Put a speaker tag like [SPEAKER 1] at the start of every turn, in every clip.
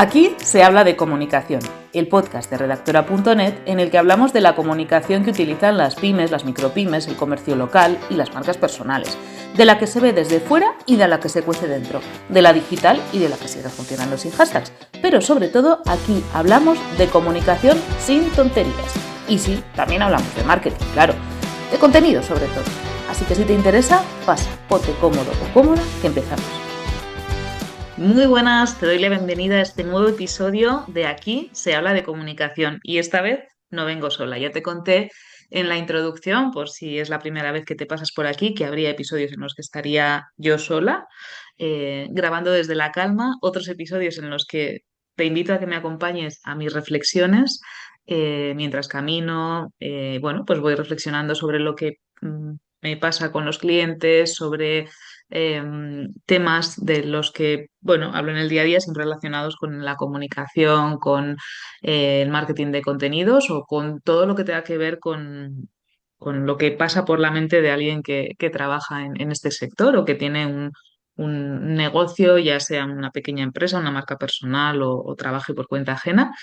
[SPEAKER 1] Aquí se habla de comunicación, el podcast de redactora.net en el que hablamos de la comunicación que utilizan las pymes, las micropymes, el comercio local y las marcas personales, de la que se ve desde fuera y de la que se cuece dentro, de la digital y de la que sigue funcionando sin hashtags. Pero sobre todo aquí hablamos de comunicación sin tonterías. Y sí, también hablamos de marketing, claro, de contenido sobre todo. Así que si te interesa, pasa, ponte cómodo o cómoda que empezamos. Muy buenas, te doy la bienvenida a este nuevo episodio de Aquí se habla de comunicación y esta vez no vengo sola. Ya te conté en la introducción, por si es la primera vez que te pasas por aquí, que habría episodios en los que estaría yo sola, grabando desde la calma, otros episodios en los que te invito a que me acompañes a mis reflexiones mientras camino, bueno, pues voy reflexionando sobre lo que me pasa con los clientes, sobre temas de los que, bueno, hablo en el día a día, siempre relacionados con la comunicación, con el marketing de contenidos o con todo lo que tenga que ver con lo que pasa por la mente de alguien que trabaja en este sector o que tiene un negocio, ya sea una pequeña empresa, una marca personal o trabaje por cuenta ajena.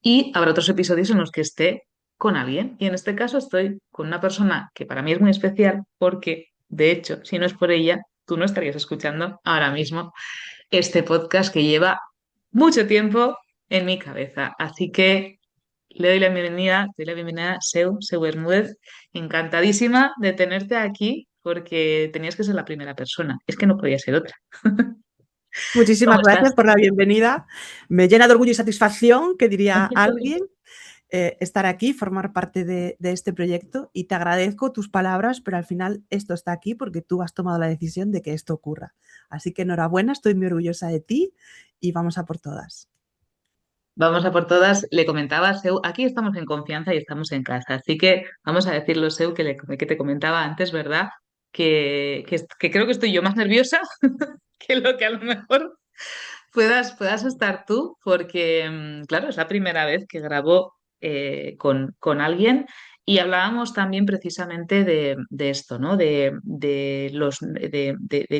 [SPEAKER 1] Y habrá otros episodios en los que esté con alguien. Y en este caso estoy con una persona que para mí es muy especial porque, de hecho, si no es por ella, tú no estarías escuchando ahora mismo este podcast que lleva mucho tiempo en mi cabeza. Así que le doy la bienvenida, a Seu Bermúdez. Encantadísima de tenerte aquí porque tenías que ser la primera persona. Es que no podía ser otra. ¿Cómo
[SPEAKER 2] Muchísimas
[SPEAKER 1] estás?
[SPEAKER 2] gracias por la bienvenida. Me llena de orgullo y satisfacción, que diría alguien, estar aquí, formar parte de este proyecto, y te agradezco tus palabras, pero al final esto está aquí porque tú has tomado la decisión de que esto ocurra. Así que enhorabuena, estoy muy orgullosa de ti y vamos a por todas.
[SPEAKER 1] Vamos a por todas. Le comentaba a Seu, aquí estamos en confianza y estamos en casa. Así que vamos a decirlo, Seu, que te comentaba antes, ¿verdad? Que creo que estoy yo más nerviosa que lo que a lo mejor puedas estar tú, porque, claro, es la primera vez que grabo con alguien y hablábamos también precisamente de esto, ¿no? De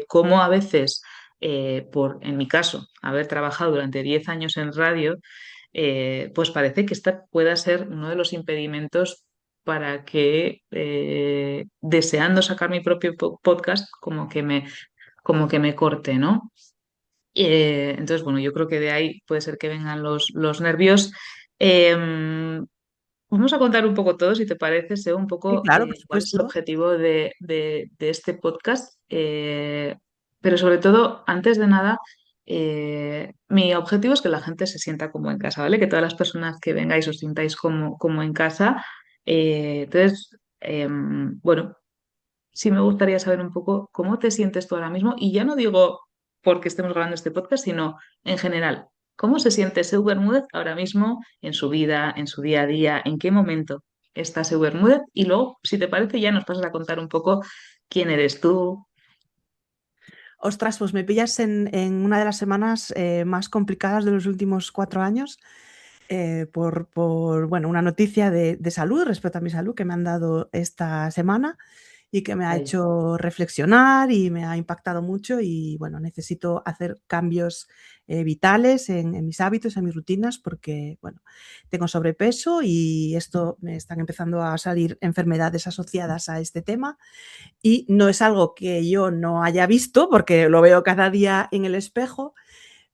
[SPEAKER 1] cómo a veces, en mi caso, haber trabajado durante 10 años en radio, pues parece que esta pueda ser uno de los impedimentos para que, deseando sacar mi propio podcast, como que me corte, ¿no? Entonces, bueno, yo creo que de ahí puede ser que vengan los nervios. Vamos a contar un poco todo, si te parece, Seo, un
[SPEAKER 2] Sí,
[SPEAKER 1] poco
[SPEAKER 2] claro, por
[SPEAKER 1] cuál es el
[SPEAKER 2] supuesto.
[SPEAKER 1] objetivo de este podcast. Pero sobre todo, antes de nada, mi objetivo es que la gente se sienta como en casa, ¿vale? Que todas las personas que vengáis os sintáis como en casa. Entonces, bueno, sí me gustaría saber un poco cómo te sientes tú ahora mismo. Y ya no digo porque estemos grabando este podcast, sino en general. ¿Cómo se siente Seu Bermúdez ahora mismo en su vida, en su día a día? ¿En qué momento está Seu Bermúdez? Y luego, si te parece, ya nos pasas a contar un poco quién eres tú.
[SPEAKER 2] Ostras, pues me pillas en una de las semanas más complicadas de los últimos 4 años. Bueno, una noticia de salud, respecto a mi salud, que me han dado esta semana y que me ha
[SPEAKER 1] Ay,
[SPEAKER 2] hecho reflexionar y me ha impactado mucho. Y bueno, necesito hacer cambios vitales en mis hábitos, en mis rutinas, porque bueno, tengo sobrepeso y esto me están empezando a salir enfermedades asociadas a este tema, y no es algo que yo no haya visto porque lo veo cada día en el espejo,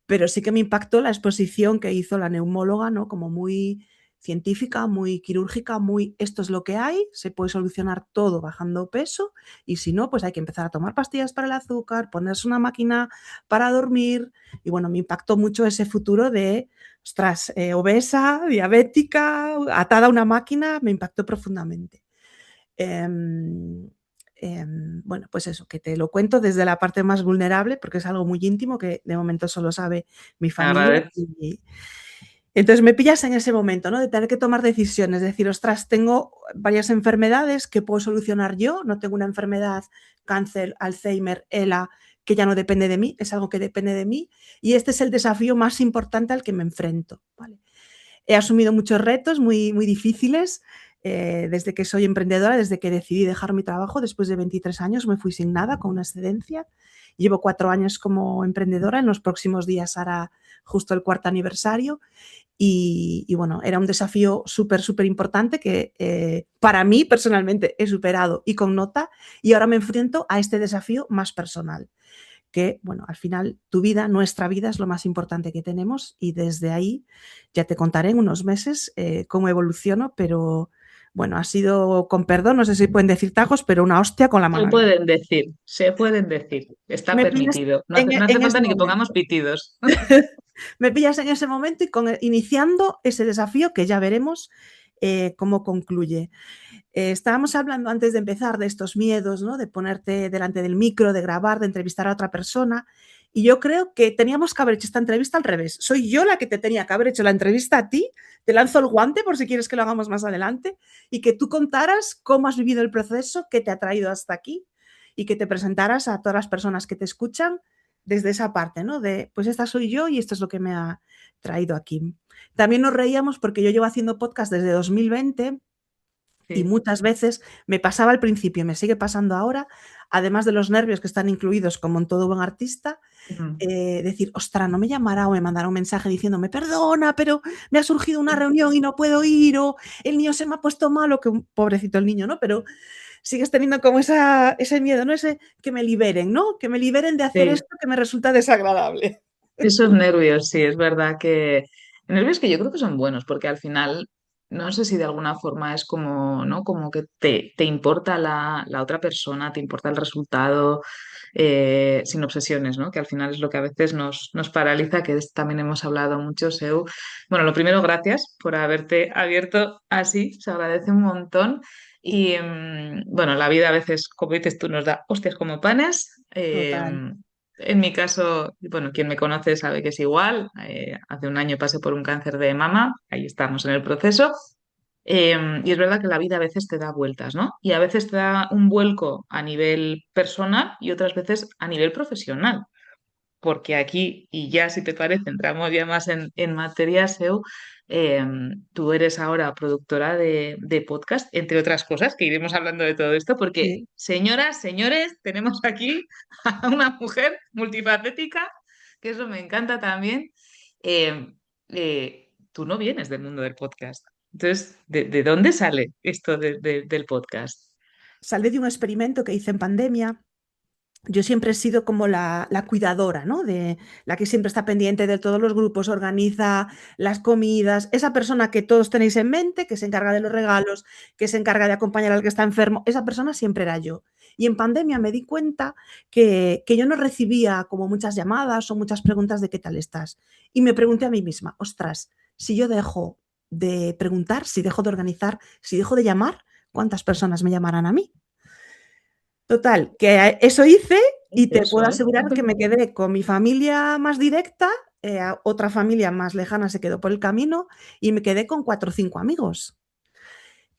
[SPEAKER 2] pero sí que me impactó la exposición que hizo la neumóloga, ¿no? Como muy científica, muy quirúrgica, muy esto es lo que hay, se puede solucionar todo bajando peso, y si no, pues hay que empezar a tomar pastillas para el azúcar, ponerse una máquina para dormir. Y bueno, me impactó mucho ese futuro de, ostras, obesa, diabética, atada a una máquina, me impactó profundamente. Em, bueno, pues eso, que te lo cuento desde la parte más vulnerable, porque es algo muy íntimo que de momento solo sabe mi
[SPEAKER 1] te
[SPEAKER 2] familia.
[SPEAKER 1] agradezco.
[SPEAKER 2] Y entonces me pillas en ese momento, ¿no? De tener que tomar decisiones, decir, ostras, tengo varias enfermedades que puedo solucionar yo, no tengo una enfermedad, cáncer, Alzheimer, ELA, que ya no depende de mí, es algo que depende de mí, y este es el desafío más importante al que me enfrento, ¿vale? He asumido muchos retos muy, muy difíciles desde que soy emprendedora, desde que decidí dejar mi trabajo. Después de 23 años me fui sin nada, con una excedencia, Llevo 4 años como emprendedora, en los próximos días hará justo el cuarto aniversario y bueno, era un desafío súper, súper importante que para mí personalmente he superado y con nota y ahora me enfrento a este desafío más personal que, bueno, al final tu vida, nuestra vida es lo más importante que tenemos y desde ahí ya te contaré en unos meses cómo evoluciono, pero bueno, ha sido, con perdón, no sé si pueden decir tajos, pero una hostia con la
[SPEAKER 1] Se
[SPEAKER 2] mano abierta.
[SPEAKER 1] pueden decir, se pueden decir. Está
[SPEAKER 2] Me pillas
[SPEAKER 1] permitido. No
[SPEAKER 2] en,
[SPEAKER 1] hace, no hace
[SPEAKER 2] en
[SPEAKER 1] falta
[SPEAKER 2] ese
[SPEAKER 1] ni que pongamos
[SPEAKER 2] momento.
[SPEAKER 1] pitidos.
[SPEAKER 2] Me pillas en ese momento y iniciando ese desafío que ya veremos cómo concluye. Estábamos hablando antes de empezar de estos miedos, ¿no? De ponerte delante del micro, de grabar, de entrevistar a otra persona. Y yo creo que teníamos que haber hecho esta entrevista al revés. Soy yo la que te tenía que haber hecho la entrevista a ti. Te lanzo el guante por si quieres que lo hagamos más adelante y que tú contaras cómo has vivido el proceso que te ha traído hasta aquí y que te presentaras a todas las personas que te escuchan desde esa parte, ¿no? De, pues esta soy yo y esto es lo que me ha traído aquí. También nos reíamos porque yo llevo haciendo podcast desde 2020 y
[SPEAKER 1] Sí.
[SPEAKER 2] muchas veces me pasaba al principio y me sigue pasando ahora, además de los nervios que están incluidos como en todo buen artista,
[SPEAKER 1] Mm.
[SPEAKER 2] decir, ostras, no me llamará o me mandará un mensaje diciéndome, perdona, pero me ha surgido una reunión y no puedo ir, o el niño se me ha puesto malo, que un pobrecito el niño, ¿no? Pero sigues teniendo como ese miedo, ¿no? Ese que me liberen, ¿no? Que me liberen de hacer
[SPEAKER 1] Sí,
[SPEAKER 2] esto que me resulta desagradable.
[SPEAKER 1] esos nervios, sí, es verdad que nervios que yo creo que son buenos, porque al final, no sé si de alguna forma es como, ¿no? Como que te importa la otra persona, te importa el resultado, sin obsesiones, ¿no? Que al final es lo que a veces nos paraliza, que también hemos hablado mucho, Seu. Bueno, lo primero, gracias por haberte abierto así, se agradece un montón. Y bueno, la vida a veces, como dices tú, nos da hostias como panes.
[SPEAKER 2] Total.
[SPEAKER 1] En mi caso, bueno, quien me conoce sabe que es igual. Hace un año pasé por un cáncer de mama, ahí estamos en el proceso. Y es verdad que la vida a veces te da vueltas, ¿no? Y a veces te da un vuelco a nivel personal y otras veces a nivel profesional. Porque aquí, y ya si te parece, entramos ya más en materia SEO, eh, tú eres ahora productora de podcast, entre otras cosas, que iremos hablando de todo esto, porque
[SPEAKER 2] Sí.
[SPEAKER 1] señoras, señores, tenemos aquí a una mujer multifacética, que eso me encanta también. Eh, Tú no vienes del mundo del podcast. Entonces, ¿de dónde sale esto del podcast?
[SPEAKER 2] Salí de un experimento que hice en pandemia. Yo siempre he sido como la cuidadora, ¿no? De la que siempre está pendiente de todos los grupos, organiza las comidas, esa persona que todos tenéis en mente, que se encarga de los regalos, que se encarga de acompañar al que está enfermo, esa persona siempre era yo. Y en pandemia me di cuenta que yo no recibía como muchas llamadas o muchas preguntas de qué tal estás. Y me pregunté a mí misma, ostras, si yo dejo de preguntar, si dejo de organizar, si dejo de llamar, ¿cuántas personas me llamarán a mí? Total, que eso hice y te puedo
[SPEAKER 1] Eso, ¿eh?
[SPEAKER 2] asegurar que me quedé con mi familia más directa, otra familia más lejana se quedó por el camino y me quedé con 4 o 5 amigos.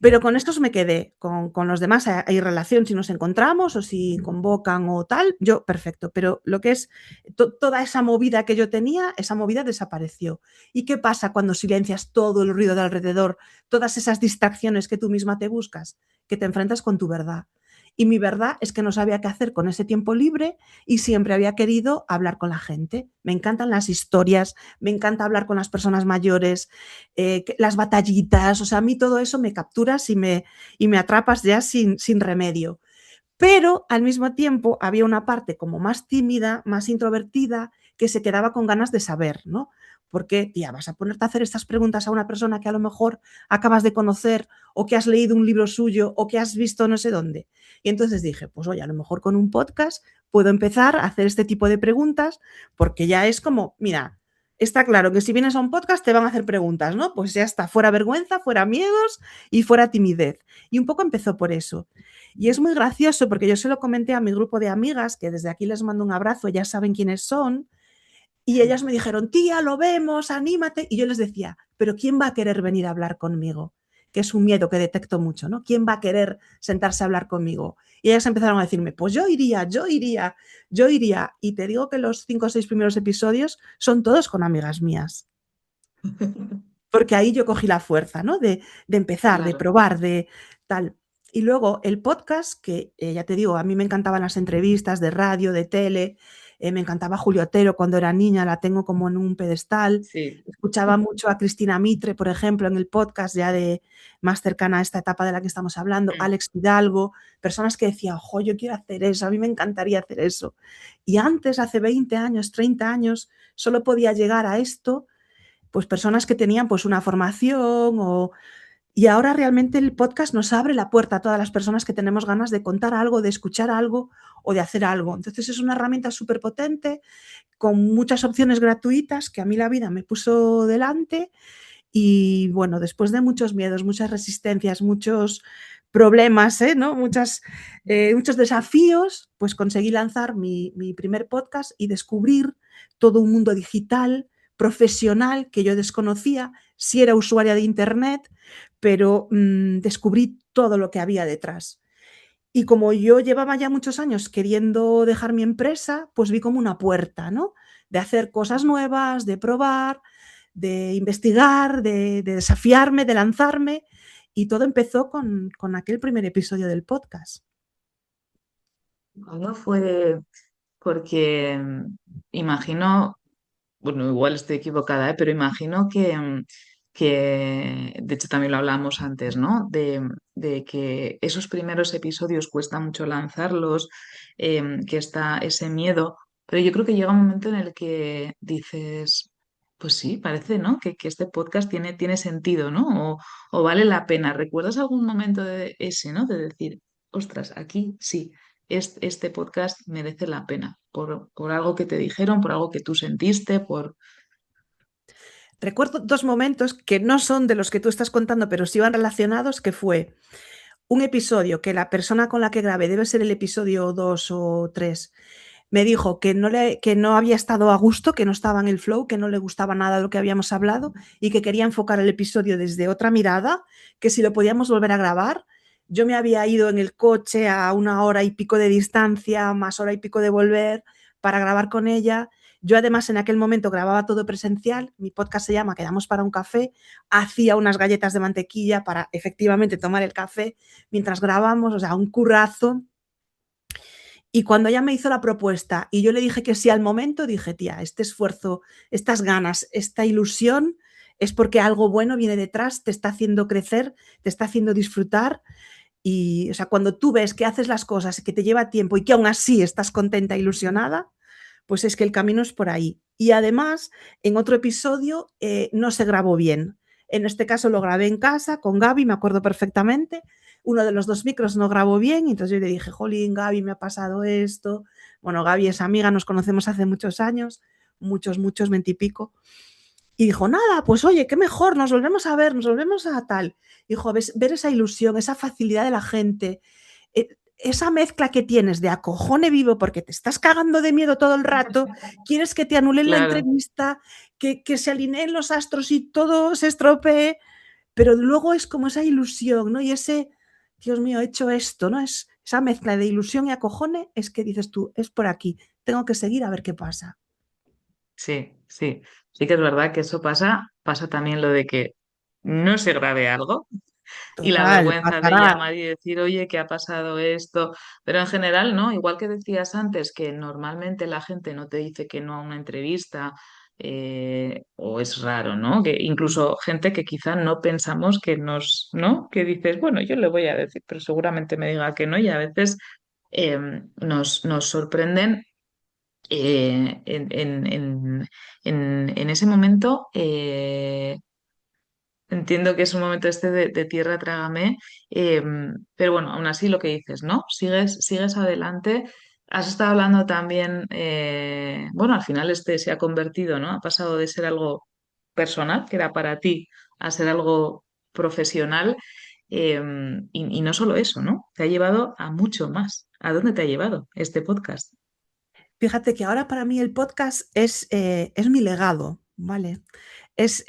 [SPEAKER 2] Pero con estos me quedé, con los demás hay relación si nos encontramos o si convocan o tal, yo perfecto, pero lo que es toda esa movida que yo tenía, esa movida desapareció. ¿Y qué pasa cuando silencias todo el ruido de alrededor, todas esas distracciones que tú misma te buscas? Que te enfrentas con tu verdad. Y mi verdad es que no sabía qué hacer con ese tiempo libre y siempre había querido hablar con la gente. Me encantan las historias, me encanta hablar con las personas mayores, las batallitas, o sea, a mí todo eso me capturas y me atrapas ya sin remedio. Pero al mismo tiempo había una parte como más tímida, más introvertida, que se quedaba con ganas de saber, ¿no? Porque, tía, vas a ponerte a hacer estas preguntas a una persona que a lo mejor acabas de conocer o que has leído un libro suyo o que has visto no sé dónde. Y entonces dije, pues oye, a lo mejor con un podcast puedo empezar a hacer este tipo de preguntas porque ya es como, mira, está claro que si vienes a un podcast te van a hacer preguntas, ¿no? Pues ya está, fuera vergüenza, fuera miedos y fuera timidez. Y un poco empezó por eso. Y es muy gracioso porque yo se lo comenté a mi grupo de amigas, que desde aquí les mando un abrazo, ya saben quiénes son, y ellas me dijeron, tía, lo vemos, anímate. Y yo les decía, pero ¿quién va a querer venir a hablar conmigo? Que es un miedo que detecto mucho, ¿no? ¿Quién va a querer sentarse a hablar conmigo? Y ellas empezaron a decirme, pues yo iría, yo iría, yo iría. Y te digo que los 5 o 6 primeros episodios son todos con amigas mías. Porque ahí yo cogí la fuerza, ¿no? De empezar, de
[SPEAKER 1] Claro.
[SPEAKER 2] probar, de tal. Y luego el podcast, que ya te digo, a mí me encantaban las entrevistas de radio, de tele, me encantaba Julio Otero cuando era niña, la tengo como en un pedestal.
[SPEAKER 1] Sí.
[SPEAKER 2] Escuchaba mucho a Cristina Mitre, por ejemplo, en el podcast ya de más cercana a esta etapa de la que estamos hablando, Alex Hidalgo, personas que decían, ojo, yo quiero hacer eso, a mí me encantaría hacer eso. Y antes, hace 20 años, 30 años, solo podía llegar a esto, pues personas que tenían pues una formación y ahora realmente el podcast nos abre la puerta a todas las personas que tenemos ganas de contar algo, de escuchar algo o de hacer algo. Entonces es una herramienta súper potente, con muchas opciones gratuitas que a mí la vida me puso delante y bueno, después de muchos miedos, muchas resistencias, muchos problemas, ¿no? Muchos desafíos, pues conseguí lanzar mi primer podcast y descubrir todo un mundo digital, profesional, que yo desconocía, sí era usuaria de Internet, pero descubrí todo lo que había detrás. Y como yo llevaba ya muchos años queriendo dejar mi empresa, pues vi como una puerta, ¿no? De hacer cosas nuevas, de probar, de investigar, de desafiarme, de lanzarme. Y todo empezó con aquel primer episodio del podcast.
[SPEAKER 1] ¿Cómo fue? Porque imagino, bueno, igual estoy equivocada, pero imagino que, de hecho también lo hablamos antes, ¿no? De que esos primeros episodios cuesta mucho lanzarlos, que está ese miedo, pero yo creo que llega un momento en el que dices, pues sí, parece, ¿no? Que este podcast tiene sentido, ¿no? O vale la pena. ¿Recuerdas algún momento de ese, ¿no? De decir, ostras, aquí sí, este podcast merece la pena por algo que te dijeron, por algo que tú sentiste, por...
[SPEAKER 2] Recuerdo dos momentos que no son de los que tú estás contando, pero sí van relacionados, que fue un episodio que la persona con la que grabé, debe ser el episodio 2 o 3, me dijo que no había estado a gusto, que no estaba en el flow, que no le gustaba nada de lo que habíamos hablado y que quería enfocar el episodio desde otra mirada, que si lo podíamos volver a grabar. Yo me había ido en el coche a 1 hora y pico de distancia, más hora y pico de volver, para grabar con ella. Yo además en aquel momento grababa todo presencial, mi podcast se llama Quedamos para un café, hacía unas galletas de mantequilla para efectivamente tomar el café mientras grabamos, o sea, un currazo. Y cuando ella me hizo la propuesta y yo le dije que sí al momento, dije, tía, este esfuerzo, estas ganas, esta ilusión es porque algo bueno viene detrás, te está haciendo crecer, te está haciendo disfrutar. Y, o sea, cuando tú ves que haces las cosas, que te lleva tiempo y que aún así estás contenta, ilusionada, pues es que el camino es por ahí. Y además, en otro episodio no se grabó bien. En este caso lo grabé en casa con Gaby, me acuerdo perfectamente. Uno de los dos micros no grabó bien, y entonces yo le dije, jolín, Gaby, me ha pasado esto. Bueno, Gaby es amiga, nos conocemos hace muchos años, muchos, 20 y pico. Y dijo, nada, pues oye, qué mejor, nos volvemos a ver, nos volvemos a tal. Dijo, ver esa ilusión, esa facilidad de la gente, esa mezcla que tienes de acojone vivo porque te estás cagando de miedo todo el rato, quieres que te anulen la
[SPEAKER 1] Claro,
[SPEAKER 2] entrevista, que se alineen los astros y todo se estropee, pero luego es como esa ilusión, ¿no? Y ese, Dios mío, he hecho esto, ¿no? Es esa mezcla de ilusión y acojone, es que dices tú, es por aquí, tengo que seguir a ver qué pasa.
[SPEAKER 1] sí, sí. Sí que es verdad que eso pasa también lo de que no se grabe algo y la
[SPEAKER 2] Total,
[SPEAKER 1] vergüenza de
[SPEAKER 2] pasará.
[SPEAKER 1] llamar y decir, oye, ¿qué ha pasado esto? Pero en general, ¿no? Igual que decías antes, que normalmente la gente no te dice que no a una entrevista, o es raro, ¿no? Que incluso gente que quizá no pensamos que nos, ¿no? Que dices, bueno, yo le voy a decir, pero seguramente me diga que no, y a veces nos sorprenden en ese momento. Entiendo que es un momento este de tierra trágame, eh, pero bueno, aún así lo que dices, ¿no? Sigues adelante. Has estado hablando también, bueno, al final este se ha convertido, ¿no? Ha pasado de ser algo personal, que era para ti, a ser algo profesional. eh, y no solo eso, ¿no? Te ha llevado a mucho más. ¿A dónde te ha llevado este podcast?
[SPEAKER 2] Fíjate que ahora para mí el podcast es mi legado, ¿vale? Es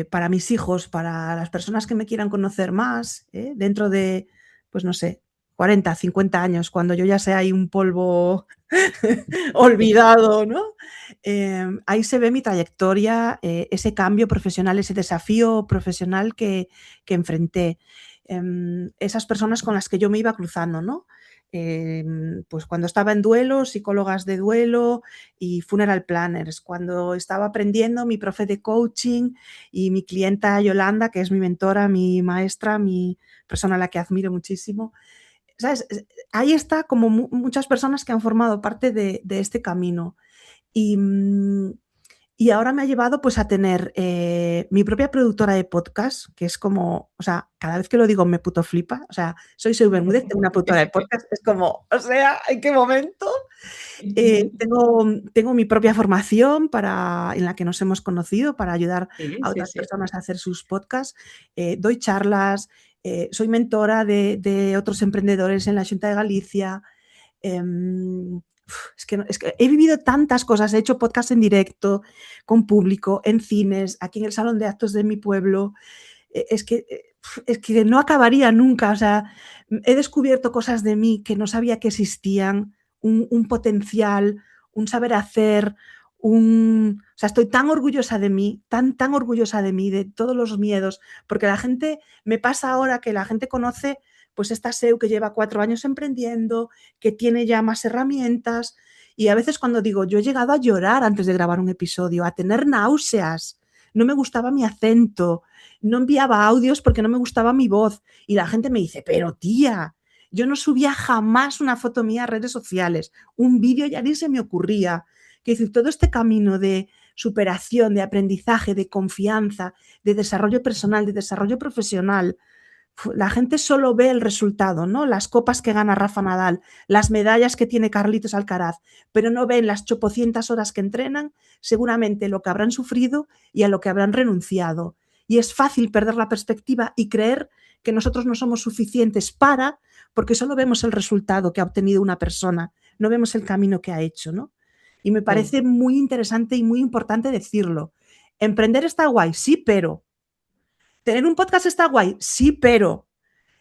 [SPEAKER 2] para mis hijos, para las personas que me quieran conocer más, dentro de, pues no sé, 40, 50 años, cuando yo ya sea ahí un polvo olvidado, ¿no? Ahí se ve mi trayectoria, ese cambio profesional, ese desafío profesional que enfrenté. esas personas con las que yo me iba cruzando, ¿no? Pues cuando estaba en duelo, psicólogas de duelo y funeral planners, cuando estaba aprendiendo, mi profe de coaching y mi clienta Yolanda, que es mi mentora, mi maestra, mi persona a la que admiro muchísimo. ¿Sabes? Ahí está como muchas personas que han formado parte de este camino. Y, y ahora me ha llevado pues a tener mi propia productora de podcast, que es como, o sea, cada vez que lo digo me puto flipa. O sea, soy Bermúdez, tengo una productora de podcast, es como, o sea, ¿en qué momento? Tengo mi propia formación en la que nos hemos conocido para ayudar
[SPEAKER 1] Sí,
[SPEAKER 2] a
[SPEAKER 1] sí,
[SPEAKER 2] otras
[SPEAKER 1] sí.
[SPEAKER 2] personas a hacer sus podcasts. Doy charlas, soy mentora de otros emprendedores en la Xunta de Galicia. Es que he vivido tantas cosas, he hecho podcast en directo, con público, en cines, aquí en el salón de actos de mi pueblo. Es que no acabaría nunca. O sea, he descubierto cosas de mí que no sabía que existían, un potencial, un saber hacer, o sea, estoy tan orgullosa de mí, tan orgullosa de mí, de todos los miedos, porque la gente, me pasa ahora que la gente conoce pues esta SEU que lleva 4 años emprendiendo, que tiene ya más herramientas, y a veces cuando digo, yo he llegado a llorar antes de grabar un episodio, a tener náuseas, no me gustaba mi acento, no enviaba audios porque no me gustaba mi voz, y la gente me dice, pero tía, yo no subía jamás una foto mía a redes sociales, un vídeo ya ni se me ocurría. Que decir, todo este camino de superación, de aprendizaje, de confianza, de desarrollo personal, de desarrollo profesional, la gente solo ve el resultado, ¿no? Las copas que gana Rafa Nadal, las medallas que tiene Carlitos Alcaraz, pero no ven las chopocientas horas que entrenan, seguramente lo que habrán sufrido y a lo que habrán renunciado. Y es fácil perder la perspectiva y creer que nosotros no somos suficientes porque solo vemos el resultado que ha obtenido una persona, no vemos el camino que ha hecho, ¿no? Y me
[SPEAKER 1] Sí.
[SPEAKER 2] parece muy interesante y muy importante decirlo. Emprender está guay, sí, pero. Tener un podcast está guay, sí, pero.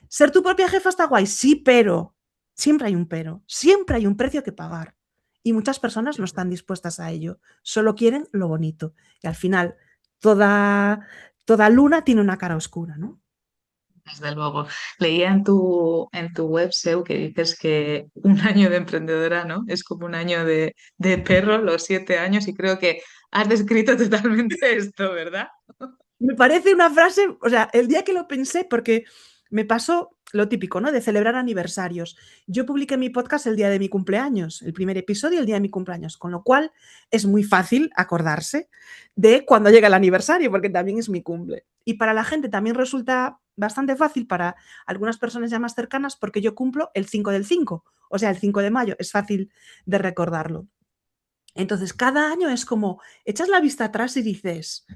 [SPEAKER 2] Ser tu propia jefa está guay, sí, pero. Siempre hay un pero, siempre hay un precio que pagar. Y muchas personas no están dispuestas a ello, solo quieren lo bonito. Y al final, toda luna tiene una cara oscura, ¿no?
[SPEAKER 1] Desde luego. Leía en tu web, Seu, que dices que un año de emprendedora, ¿no? Es como un año de perro, los 7 años, y creo que has descrito totalmente esto, ¿verdad?
[SPEAKER 2] Me parece una frase, o sea, el día que lo pensé, porque me pasó lo típico, ¿no? De celebrar aniversarios. Yo publiqué mi podcast el día de mi cumpleaños, el primer episodio el día de mi cumpleaños, con lo cual es muy fácil acordarse de cuando llega el aniversario, porque también es mi cumple. Y para la gente también resulta bastante fácil, para algunas personas ya más cercanas, porque yo cumplo el 5 del 5, o sea, el 5 de mayo, es fácil de recordarlo. Entonces, cada año es como, echas la vista atrás y dices,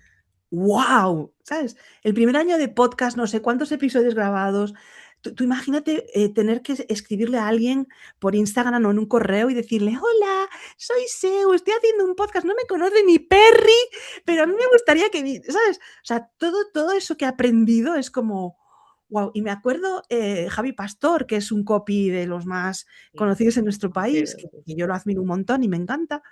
[SPEAKER 2] ¡wow! ¿Sabes? El primer año de podcast, no sé cuántos episodios grabados. Tú imagínate tener que escribirle a alguien por Instagram o en un correo y decirle, hola, soy Seu, estoy haciendo un podcast, no me conoce ni Perry, pero a mí me gustaría que, ¿sabes? O sea, todo eso que he aprendido es como, wow. Y me acuerdo Javi Pastor, que es un copy de los más
[SPEAKER 1] Sí,
[SPEAKER 2] conocidos en nuestro país,
[SPEAKER 1] conocido,
[SPEAKER 2] que
[SPEAKER 1] sí.
[SPEAKER 2] yo lo admiro un montón y me encanta.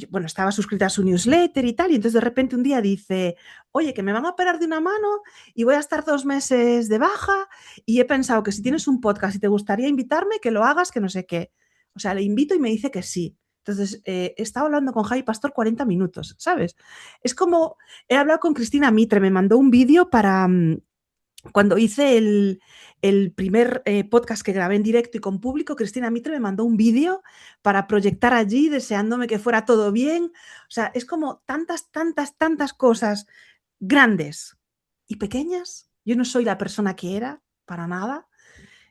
[SPEAKER 2] Bueno, estaba suscrita a su newsletter y tal, y entonces de repente un día dice, oye, que me van a operar de una mano y voy a estar 2 meses de baja y he pensado que si tienes un podcast y te gustaría invitarme, que lo hagas, que no sé qué. O sea, le invito y me dice que sí. Entonces, he estado hablando con Javi Pastor 40 minutos, ¿sabes? Es como, he hablado con Cristina Mitre, me mandó un vídeo para, cuando hice el primer podcast que grabé en directo y con público, Cristina Mitre me mandó un vídeo para proyectar allí, deseándome que fuera todo bien. O sea, es como tantas cosas grandes y pequeñas. Yo no soy la persona que era, para nada.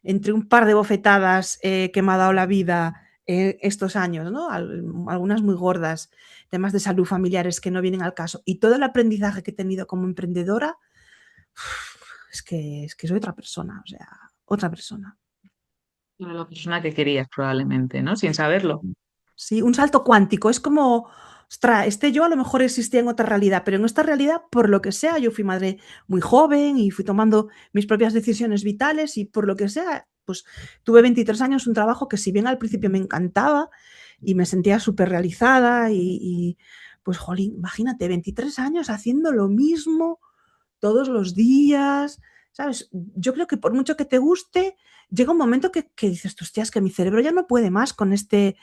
[SPEAKER 2] Entre un par de bofetadas que me ha dado la vida estos años, ¿no? Algunas muy gordas, temas de salud familiares que no vienen al caso, y todo el aprendizaje que he tenido como emprendedora, es que soy otra persona, o sea, otra persona.
[SPEAKER 1] Era la persona que querías probablemente, ¿no? Sin saberlo.
[SPEAKER 2] Sí, un salto cuántico. Es como, ostras, este yo a lo mejor existía en otra realidad, pero en esta realidad, por lo que sea, yo fui madre muy joven y fui tomando mis propias decisiones vitales y por lo que sea, pues tuve 23 años, un trabajo que si bien al principio me encantaba y me sentía súper realizada pues, jolín, imagínate, 23 años haciendo lo mismo todos los días, ¿sabes? Yo creo que por mucho que te guste, llega un momento que dices, hostia, es que mi cerebro ya no puede más con esta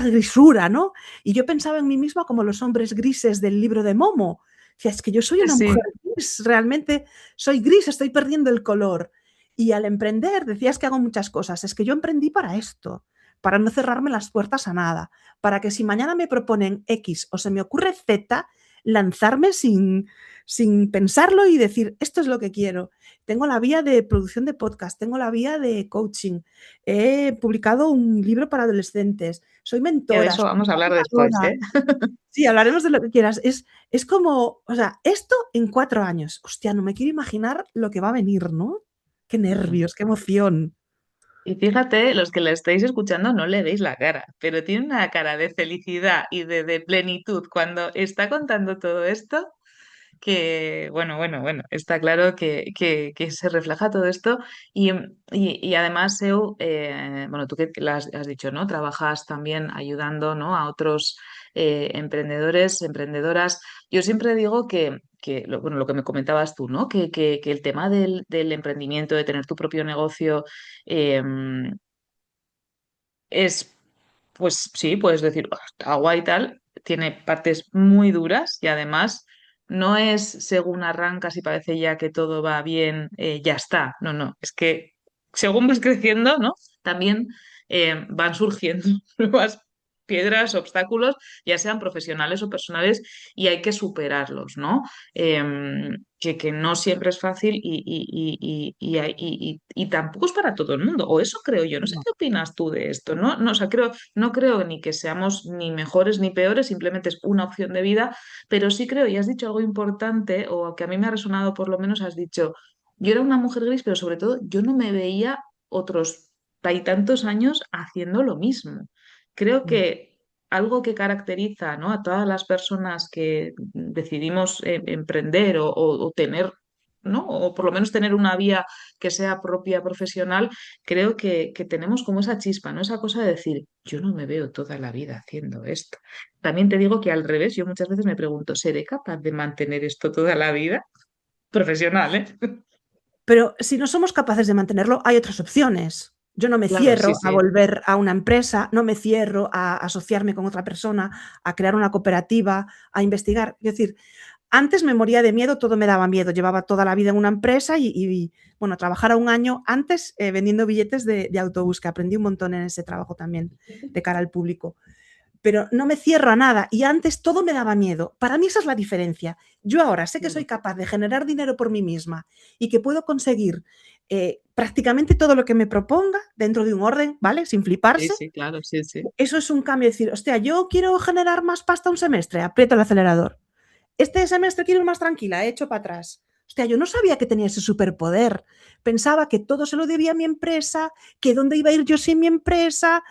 [SPEAKER 2] grisura, ¿no? Y yo pensaba en mí misma como los hombres grises del libro de Momo. Decía, es que yo soy una mujer
[SPEAKER 1] Sí.
[SPEAKER 2] gris, realmente soy gris, estoy perdiendo el color. Y al emprender, decías que hago muchas cosas, es que yo emprendí para esto, para no cerrarme las puertas a nada, para que si mañana me proponen X o se me ocurre Z, lanzarme sin pensarlo y decir, esto es lo que quiero. Tengo la vía de producción de podcast, tengo la vía de coaching, he publicado un libro para adolescentes, soy
[SPEAKER 1] Que de
[SPEAKER 2] mentora,
[SPEAKER 1] eso
[SPEAKER 2] soy
[SPEAKER 1] vamos a hablar después,
[SPEAKER 2] formadora.
[SPEAKER 1] ¿eh?
[SPEAKER 2] Sí, hablaremos de lo que quieras. Es como, o sea, esto en 4 años. Hostia, no me quiero imaginar lo que va a venir, ¿no? Qué nervios, qué emoción.
[SPEAKER 1] Y fíjate, los que la estáis escuchando no le veis la cara, pero tiene una cara de felicidad y de plenitud cuando está contando todo esto, que bueno, está claro que se refleja todo esto. Y además, Seu, bueno, tú que has dicho, ¿no? Trabajas también ayudando, ¿no? A otros emprendedores, emprendedoras. Yo siempre digo bueno, lo que me comentabas tú, ¿no? Que el tema del emprendimiento, de tener tu propio negocio, es, pues sí, puedes decir, "Oh, está guay y tal, tiene partes muy duras y además no es según arrancas y parece ya que todo va bien, ya está. No, no, es que según vas creciendo, ¿no? También van surgiendo nuevas piedras, obstáculos, ya sean profesionales o personales, y hay que superarlos, ¿no? Que no siempre es fácil y tampoco es para todo el mundo, o eso creo yo. No sé
[SPEAKER 2] No.
[SPEAKER 1] qué opinas tú de esto, ¿no? No, o sea, no creo ni que seamos ni mejores ni peores, simplemente es una opción de vida, pero sí creo, y has dicho algo importante, o que a mí me ha resonado por lo menos, has dicho, yo era una mujer gris, pero sobre todo yo no me veía otros tantos años haciendo lo mismo. Creo
[SPEAKER 2] Mm.
[SPEAKER 1] que algo que caracteriza, ¿no? A todas las personas que decidimos emprender o tener, ¿no? O por lo menos tener una vía que sea propia profesional, creo que tenemos como esa chispa, ¿no? Esa cosa de decir, yo no me veo toda la vida haciendo esto. También te digo que al revés, yo muchas veces me pregunto, ¿seré capaz de mantener esto toda la vida? Profesional, ¿eh?
[SPEAKER 2] Pero si no somos capaces de mantenerlo, hay otras opciones. Yo no me
[SPEAKER 1] Claro, sí,
[SPEAKER 2] cierro a
[SPEAKER 1] sí.
[SPEAKER 2] volver a una empresa, no me cierro a asociarme con otra persona, a crear una cooperativa, a investigar. Es decir, antes me moría de miedo, todo me daba miedo. Llevaba toda la vida en una empresa bueno, trabajara un año antes vendiendo billetes de autobús, que aprendí un montón en ese trabajo también de cara al público. Pero no me cierro a nada y antes todo me daba miedo. Para mí esa es la diferencia. Yo ahora sé que soy capaz de generar dinero por mí misma y que puedo conseguir prácticamente todo lo que me proponga dentro de un orden, ¿vale? Sin
[SPEAKER 1] Sí,
[SPEAKER 2] fliparse.
[SPEAKER 1] sí, claro, sí, sí.
[SPEAKER 2] Eso es un cambio, decir, hostia, yo quiero generar más pasta un semestre, aprieto el acelerador. Este semestre quiero ir más tranquila, he hecho para atrás. Hostia, yo no sabía que tenía ese superpoder. Pensaba que todo se lo debía a mi empresa, que dónde iba a ir yo sin mi empresa.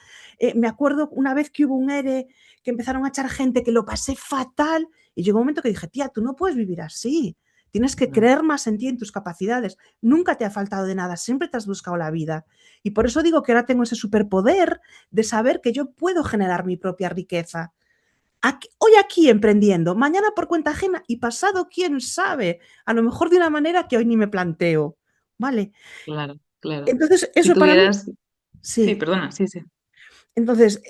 [SPEAKER 2] Me acuerdo una vez que hubo un ERE, que empezaron a echar gente, que lo pasé fatal. Y llegó un momento que dije, tía, tú no puedes vivir así. Tienes que
[SPEAKER 1] Mm.
[SPEAKER 2] creer más en ti, en tus capacidades. Nunca te ha faltado de nada, siempre te has buscado la vida. Y por eso digo que ahora tengo ese superpoder de saber que yo puedo generar mi propia riqueza. Hoy aquí emprendiendo, mañana por cuenta ajena y pasado, quién sabe, a lo mejor de una manera que hoy ni me planteo, ¿vale?
[SPEAKER 1] Claro, claro.
[SPEAKER 2] Entonces,
[SPEAKER 1] Si
[SPEAKER 2] eso para mí,
[SPEAKER 1] tuvieras, sí,
[SPEAKER 2] sí.
[SPEAKER 1] perdona, sí, sí.
[SPEAKER 2] Entonces,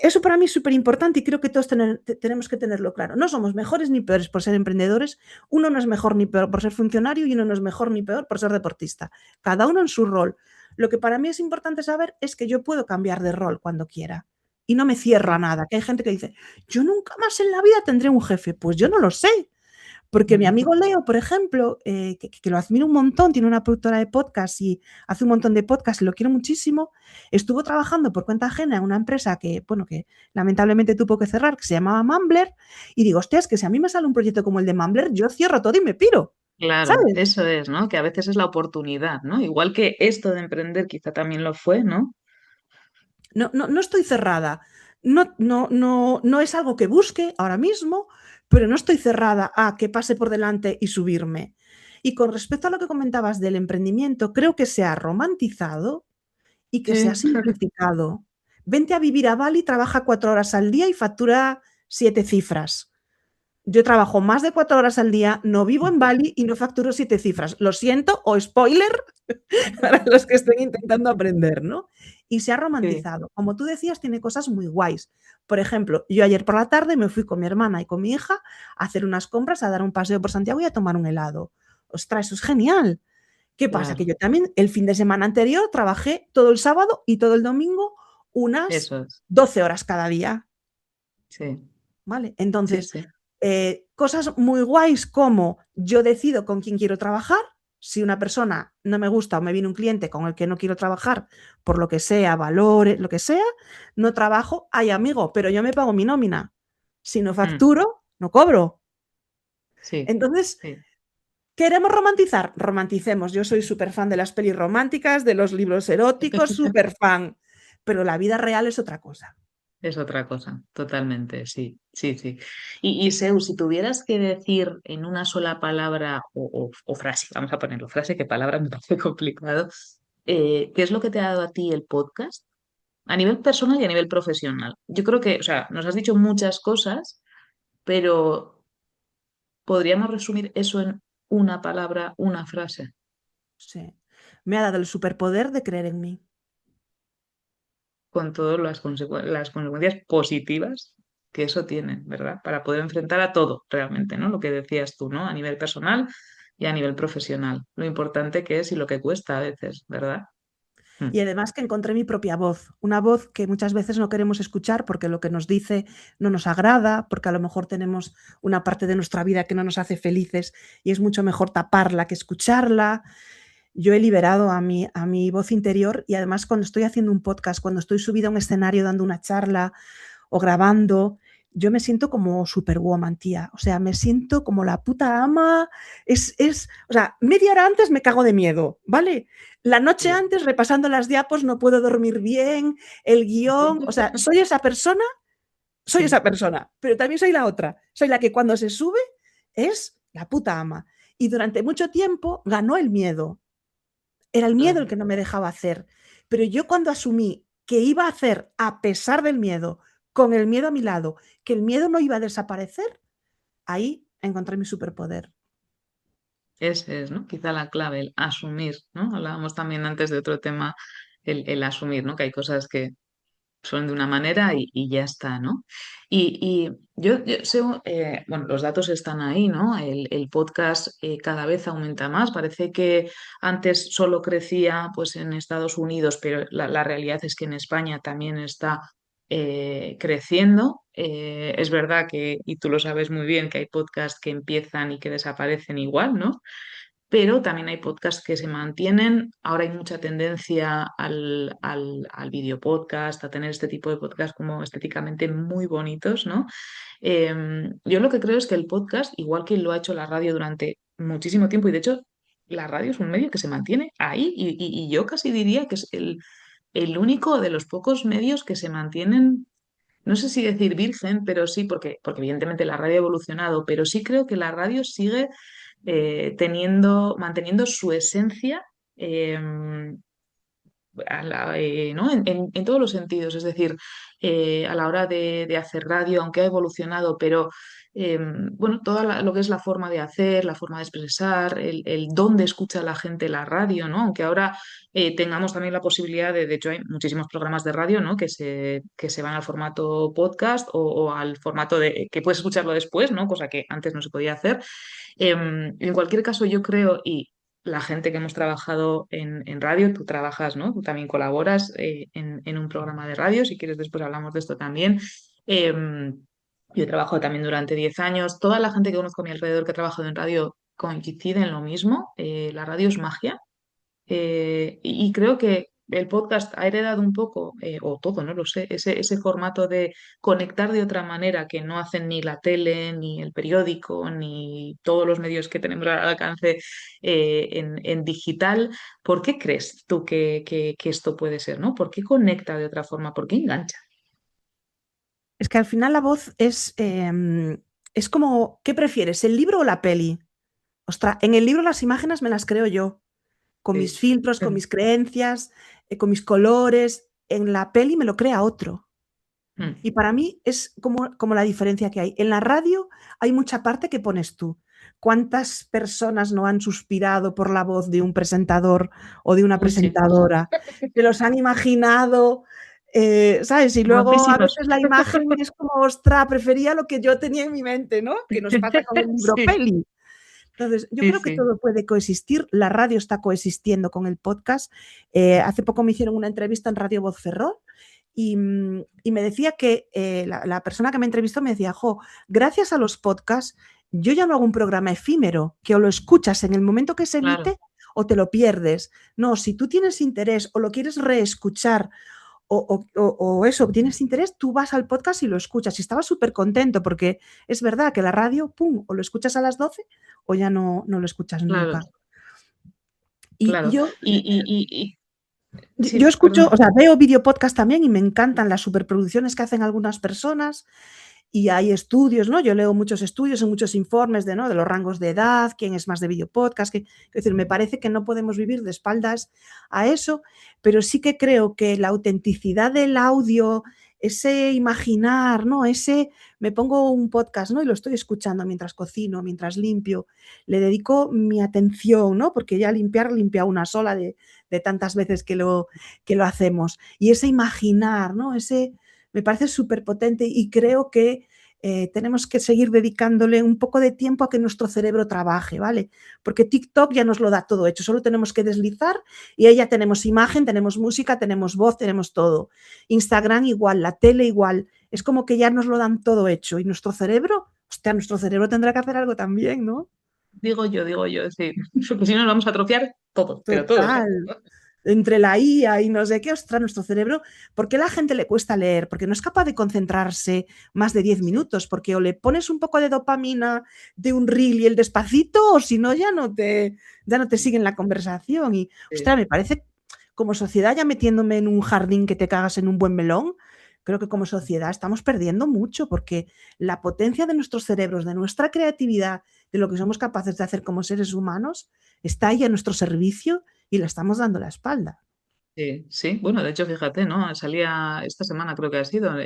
[SPEAKER 2] eso para mí es súper importante y creo que todos tenemos que tenerlo claro. No somos mejores ni peores por ser emprendedores, uno no es mejor ni peor por ser funcionario y uno no es mejor ni peor por ser deportista. Cada uno en su rol. Lo que para mí es importante saber es que yo puedo cambiar de rol cuando quiera y no me cierro a
[SPEAKER 1] Sí.
[SPEAKER 2] nada. Que hay gente que dice, yo nunca más en la vida tendré un jefe. Pues yo no lo sé. Porque mi amigo Leo, por ejemplo, que lo admiro un montón, tiene una productora de podcast y hace un montón de podcast y lo quiero muchísimo, estuvo trabajando por cuenta ajena en una empresa que, bueno, que lamentablemente tuvo que cerrar, que se llamaba Mumbler, y digo, hostia, es que si a mí me sale un proyecto como el de Mumbler, yo cierro todo y me piro,
[SPEAKER 1] Claro,
[SPEAKER 2] ¿sabes?
[SPEAKER 1] eso es, ¿no? Que a veces es la oportunidad, ¿no? Igual que esto de emprender quizá también lo fue, ¿no?
[SPEAKER 2] No, no, no estoy cerrada. No, no, no, no es algo que busque ahora mismo, pero no estoy cerrada a que pase por delante y subirme. Y con respecto a lo que comentabas del emprendimiento, creo que se ha romantizado y que se ha
[SPEAKER 1] Sí.
[SPEAKER 2] simplificado. Vente a vivir a Bali, trabaja 4 horas al día y factura 7 cifras. Yo trabajo más de 4 horas al día, no vivo en Bali y no facturo 7 cifras. Lo siento, o spoiler para los que estén intentando aprender, ¿no? Y se ha
[SPEAKER 1] Sí,
[SPEAKER 2] romantizado. Como tú decías, tiene cosas muy guays. Por ejemplo, yo ayer por la tarde me fui con mi hermana y con mi hija a hacer unas compras, a dar un paseo por Santiago y a tomar un helado. Ostras, eso es genial. ¿Qué pasa? Que
[SPEAKER 1] claro,
[SPEAKER 2] yo también el fin de semana anterior trabajé todo el sábado y todo el domingo unas
[SPEAKER 1] eso es.
[SPEAKER 2] 12 horas cada día,
[SPEAKER 1] Sí,
[SPEAKER 2] ¿vale?
[SPEAKER 1] sí,
[SPEAKER 2] Entonces,
[SPEAKER 1] sí.
[SPEAKER 2] cosas muy guays como yo decido con quién quiero trabajar. Si una persona no me gusta o me viene un cliente con el que no quiero trabajar, por lo que sea, valores, lo que sea, no trabajo. Ay, amigo, pero yo me pago mi nómina. Si no
[SPEAKER 1] Mm,
[SPEAKER 2] facturo, no cobro.
[SPEAKER 1] sí,
[SPEAKER 2] Entonces,
[SPEAKER 1] sí.
[SPEAKER 2] ¿queremos romantizar? Romanticemos. Yo soy súper fan de las pelis románticas, de los libros eróticos, súper fan. Pero la vida real es otra cosa.
[SPEAKER 1] Es otra cosa, totalmente, sí, sí, sí. Y Seu, si tuvieras que decir en una sola palabra o frase, vamos a ponerlo frase, que palabra me parece complicado, ¿qué es lo que te ha dado a ti el podcast? A nivel personal y a nivel profesional. Yo creo que, o sea, nos has dicho muchas cosas, pero podríamos resumir eso en una palabra, una frase,
[SPEAKER 2] Sí. Me ha dado el superpoder de creer en mí.
[SPEAKER 1] con todas las consecuencias positivas que eso tiene, ¿verdad? Para poder enfrentar a todo realmente, ¿no? Lo que decías tú, ¿no? A nivel personal y a nivel profesional. Lo importante que es y lo que cuesta a veces, ¿verdad? Mm.
[SPEAKER 2] Y además que encontré mi propia voz, una voz que muchas veces no queremos escuchar porque lo que nos dice no nos agrada, porque a lo mejor tenemos una parte de nuestra vida que no nos hace felices y es mucho mejor taparla que escucharla. Yo he liberado a mi voz interior y además cuando estoy haciendo un podcast, cuando estoy subida a un escenario dando una charla o grabando, yo me siento como superwoman, tía. O sea, me siento como la puta ama. O sea, media hora antes me cago de miedo, ¿vale? La noche
[SPEAKER 1] Sí.
[SPEAKER 2] antes, repasando las diapos, no puedo dormir bien, el guión. O sea, soy
[SPEAKER 1] Sí.
[SPEAKER 2] esa persona, pero también soy la otra. Soy la que cuando se sube es la puta ama. Y durante mucho tiempo ganó el miedo. Era el miedo el
[SPEAKER 1] Claro.
[SPEAKER 2] que no me dejaba hacer. Pero yo cuando asumí que iba a hacer a pesar del miedo, con el miedo a mi lado, que el miedo no iba a desaparecer, ahí encontré mi superpoder.
[SPEAKER 1] Ese es, ¿no? Quizá la clave, el asumir, ¿no? Hablábamos también antes de otro tema, el asumir, ¿no? Que hay cosas que son de una manera y ya está, ¿no? Y yo sé, bueno, los datos están ahí, ¿no? El podcast cada vez aumenta más. Parece que antes solo crecía pues en Estados Unidos, pero la realidad es que en España también está creciendo. Es verdad que, y tú lo sabes muy bien, que hay podcasts que empiezan y que desaparecen igual, ¿no? Pero también hay podcasts que se mantienen. Ahora hay mucha tendencia al video podcast, a tener este tipo de podcasts como estéticamente muy bonitos, ¿no? Yo lo que creo es que el podcast, igual que lo ha hecho la radio durante muchísimo tiempo, y de hecho la radio es un medio que se mantiene ahí, y yo casi diría que es el único de los pocos medios que se mantienen. No sé si decir virgen, pero sí, porque evidentemente la radio ha evolucionado, pero sí creo que la radio sigue manteniendo su esencia eh, ¿no? En todos los sentidos, es decir, a la hora de hacer radio, aunque ha evolucionado, pero bueno, lo que es la forma de hacer, la forma de expresar, el dónde escucha la gente la radio, ¿no? Aunque ahora tengamos también la posibilidad de hecho, hay muchísimos programas de radio, ¿no? Que se van al formato podcast o al formato de que puedes escucharlo después, ¿no? Cosa que antes no se podía hacer. En cualquier caso, yo creo, y la gente que hemos trabajado en radio, tú trabajas, ¿no? Tú también colaboras en un programa de radio, si quieres después hablamos de esto también. Yo he trabajado también durante 10 años. Toda la gente que conozco a mi alrededor que ha trabajado en radio coincide en lo mismo. La radio es magia. Y creo que el podcast ha heredado un poco, o todo, no lo sé, ese formato de conectar de otra manera que no hacen ni la tele, ni el periódico, ni todos los medios que tenemos al alcance en digital. ¿Por qué crees tú que esto puede ser, ¿no? ¿Por qué conecta de otra forma? ¿Por qué engancha?
[SPEAKER 2] Es que al final la voz es como, ¿qué prefieres, el libro o la peli? Ostras, en el libro las imágenes me las creo yo, con mis
[SPEAKER 1] Sí.
[SPEAKER 2] filtros, con mis creencias, con mis colores. En la peli me lo crea otro. Y para mí es como la diferencia que hay. En la radio hay mucha parte que pones tú. ¿Cuántas personas no han suspirado por la voz de un presentador o de una
[SPEAKER 1] Uy, sí.
[SPEAKER 2] presentadora? Que los han imaginado, ¿sabes? Y luego a
[SPEAKER 1] Guapísimos.
[SPEAKER 2] veces la imagen es como, ostra, prefería lo que yo tenía en mi mente, ¿no? Que nos pasa con el libro
[SPEAKER 1] Sí,
[SPEAKER 2] peli. Entonces, yo
[SPEAKER 1] sí,
[SPEAKER 2] creo que
[SPEAKER 1] sí.
[SPEAKER 2] todo puede coexistir. La radio está coexistiendo con el podcast. Hace poco me hicieron una entrevista en Radio Voz Ferrol y me decía que la persona que me entrevistó me decía, jo, gracias a los podcasts, yo ya no hago un programa efímero, que o lo escuchas en el momento que se
[SPEAKER 1] Claro,
[SPEAKER 2] emite o te lo pierdes. No, si tú tienes interés o lo quieres reescuchar o eso, tienes interés, tú vas al podcast y lo escuchas. Y estaba súper contento porque es verdad que la radio, pum, o lo escuchas a las 12 o ya no lo escuchas
[SPEAKER 1] claro,
[SPEAKER 2] nunca. Y
[SPEAKER 1] claro.
[SPEAKER 2] yo
[SPEAKER 1] Sí,
[SPEAKER 2] escucho,
[SPEAKER 1] perdona.
[SPEAKER 2] o sea, veo videopodcast también y me encantan las superproducciones que hacen algunas personas y hay estudios, ¿no? Yo leo muchos estudios y muchos informes de, ¿no? de los rangos de edad, quién es más de videopodcast. Es decir, me parece que no podemos vivir de espaldas a eso, pero sí que creo que la autenticidad del audio, ese imaginar, ¿no? Ese, me pongo un podcast, ¿no? Y lo estoy escuchando mientras cocino, mientras limpio, le dedico mi atención, ¿no? Porque ya limpiar, limpia una sola de tantas veces que lo hacemos. Y ese imaginar, ¿no? Ese me parece súper potente y creo que tenemos que seguir dedicándole un poco de tiempo a que nuestro cerebro trabaje, ¿vale? Porque TikTok ya nos lo da todo hecho, solo tenemos que deslizar y ahí ya tenemos imagen, tenemos música, tenemos voz, tenemos todo. Instagram igual, la tele igual, es como que ya nos lo dan todo hecho y nuestro cerebro, hostia, nuestro cerebro tendrá que hacer algo también, ¿no?
[SPEAKER 1] Digo yo, sí. Porque si no nos vamos a atrofiar todos, pero todos, ¿eh?
[SPEAKER 2] Total. Entre la IA y no sé qué, ostras, nuestro cerebro, ¿por qué a la gente le cuesta leer? Porque no es capaz de concentrarse más de 10
[SPEAKER 1] Sí,
[SPEAKER 2] minutos, porque o le pones un poco de dopamina de un reel y el despacito, o si no, ya no te siguen la conversación. Y,
[SPEAKER 1] sí.
[SPEAKER 2] ostras, me parece, como sociedad, ya metiéndome en un jardín que te cagas en un buen melón, creo que como sociedad estamos perdiendo mucho, porque la potencia de nuestros cerebros, de nuestra creatividad, de lo que somos capaces de hacer como seres humanos, está ahí a nuestro servicio y le estamos dando la espalda.
[SPEAKER 1] Sí, sí, bueno, de hecho, fíjate, ¿no? Salía esta semana, creo que ha sido,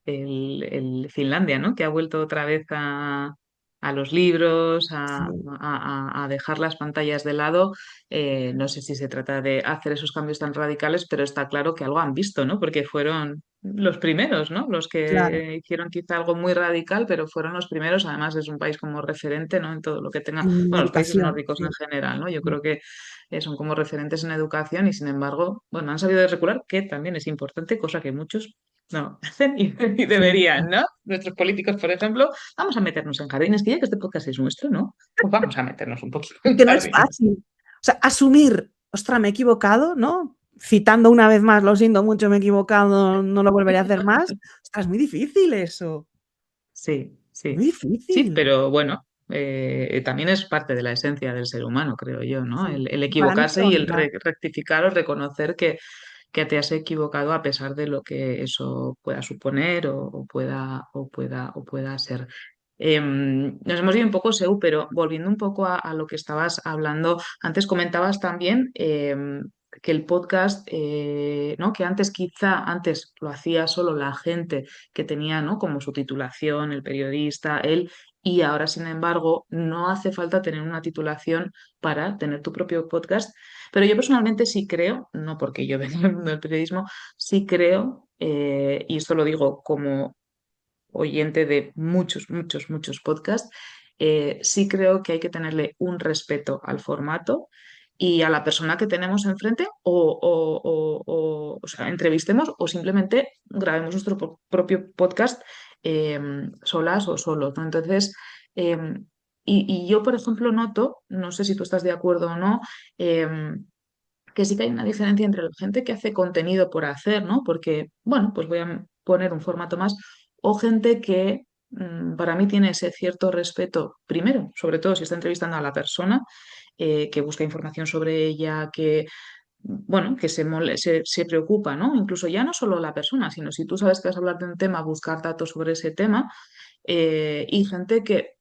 [SPEAKER 1] el Finlandia, ¿no? Que ha vuelto otra vez a los libros,
[SPEAKER 2] Sí,
[SPEAKER 1] a dejar las pantallas de lado. No sé si se trata de hacer esos cambios tan radicales, pero está claro que algo han visto, ¿no? Porque fueron los primeros, ¿no? Los
[SPEAKER 2] claro,
[SPEAKER 1] que hicieron quizá algo muy radical, pero fueron los primeros. Además, es un país como referente, ¿no? En todo lo que tenga,
[SPEAKER 2] en
[SPEAKER 1] bueno, los países
[SPEAKER 2] educación,
[SPEAKER 1] nórdicos en
[SPEAKER 2] sí.
[SPEAKER 1] general, ¿no? Yo creo que son como referentes en educación y sin embargo, bueno, han sabido regular que también es importante, cosa que muchos no hacen y
[SPEAKER 2] Sí.
[SPEAKER 1] deberían, ¿no? Nuestros políticos, por ejemplo, vamos a meternos en jardines, que ya que este podcast es nuestro, ¿no? Pues vamos a meternos un poquito en
[SPEAKER 2] Que no es
[SPEAKER 1] jardines.
[SPEAKER 2] fácil. O sea, asumir, ostras, me he equivocado, ¿no? Citando una vez más, lo siento mucho, me he equivocado, no lo volveré a hacer más. Ostras, es muy difícil eso.
[SPEAKER 1] Sí,
[SPEAKER 2] Muy
[SPEAKER 1] sí, sí,
[SPEAKER 2] difícil.
[SPEAKER 1] pero bueno, también es parte de la esencia del ser humano, creo yo, ¿no?
[SPEAKER 2] Sí.
[SPEAKER 1] El
[SPEAKER 2] Para mí
[SPEAKER 1] equivocarse
[SPEAKER 2] qué
[SPEAKER 1] y el
[SPEAKER 2] honra.
[SPEAKER 1] rectificar o reconocer que te has equivocado a pesar de lo que eso pueda suponer o pueda ser. Nos hemos ido un poco, Seu, pero volviendo un poco a lo que estabas hablando, antes comentabas también que el podcast, ¿no? Que antes quizá antes lo hacía solo la gente que tenía, ¿no? Como su titulación, el periodista, él, y ahora, sin embargo, no hace falta tener una titulación para tener tu propio podcast. Pero yo personalmente sí creo, no porque yo venga del mundo del periodismo, sí creo, y esto lo digo como oyente de muchos podcasts, sí creo que hay que tenerle un respeto al formato y a la persona que tenemos enfrente o sea, entrevistemos o simplemente grabemos nuestro propio podcast eh, solas o solos, ¿no? Entonces, eh, y yo, por ejemplo, noto, no sé si tú estás de acuerdo o no, que sí que hay una diferencia entre la gente que hace contenido por hacer, ¿no? Porque, bueno, pues voy a poner un formato más, o gente que para mí tiene ese cierto respeto, primero, sobre todo si está entrevistando a la persona, que busca información sobre ella, que, bueno, que se preocupa, ¿no? Incluso ya no solo la persona, sino si tú sabes que vas a hablar de un tema, buscar datos sobre ese tema, y gente que,